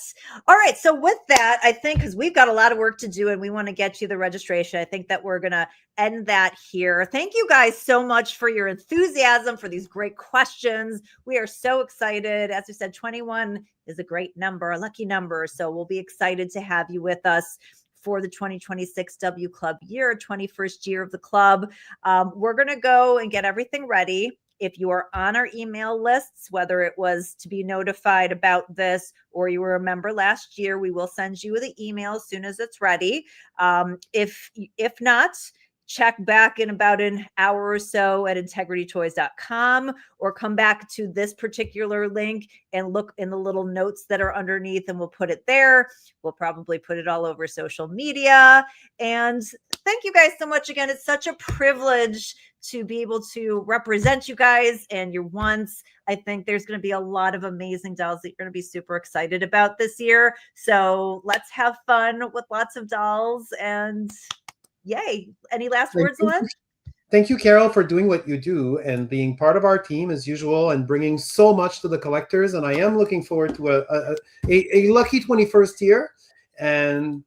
All right. So with that, I think, because we've got a lot of work to do and we want to get you the registration, I think that we're going to end that here. Thank you guys so much for your enthusiasm, for these great questions. We are so excited. As we said, 21 is a great number, a lucky number. So we'll be excited to have you with us for the 2026 W Club year, 21st year of the club. We're going to go and get everything ready. If you are on our email lists, whether it was to be notified about this or you were a member last year, we will send you the email as soon as it's ready. If not, check back in about an hour or so at integritytoys.com, or come back to this particular link and look in the little notes that are underneath, and we'll put it there. We'll probably put it all over social media. And thank you guys so much again. It's such a privilege to be able to represent you guys and your wants. I think there's going to be a lot of amazing dolls that you're going to be super excited about this year. So let's have fun with lots of dolls, and yay. Any last words, Len? Thank you, Carol, for doing what you do and being part of our team as usual and bringing so much to the collectors. And I am looking forward to a lucky 21st year. And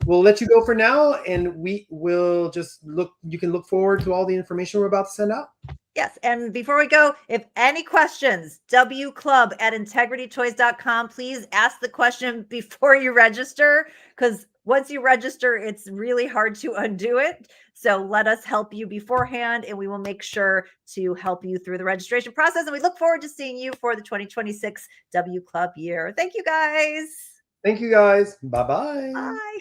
we'll let you go for now, and we will just you can look forward to all the information we're about to send out. Yes. And before we go, if any questions, wclub@integritytoys.com, please ask the question before you register, because once you register, it's really hard to undo it. So let us help you beforehand, and we will make sure to help you through the registration process. And we look forward to seeing you for the 2026 W Club year. Thank you, guys. Thank you, guys. Bye-bye. Bye.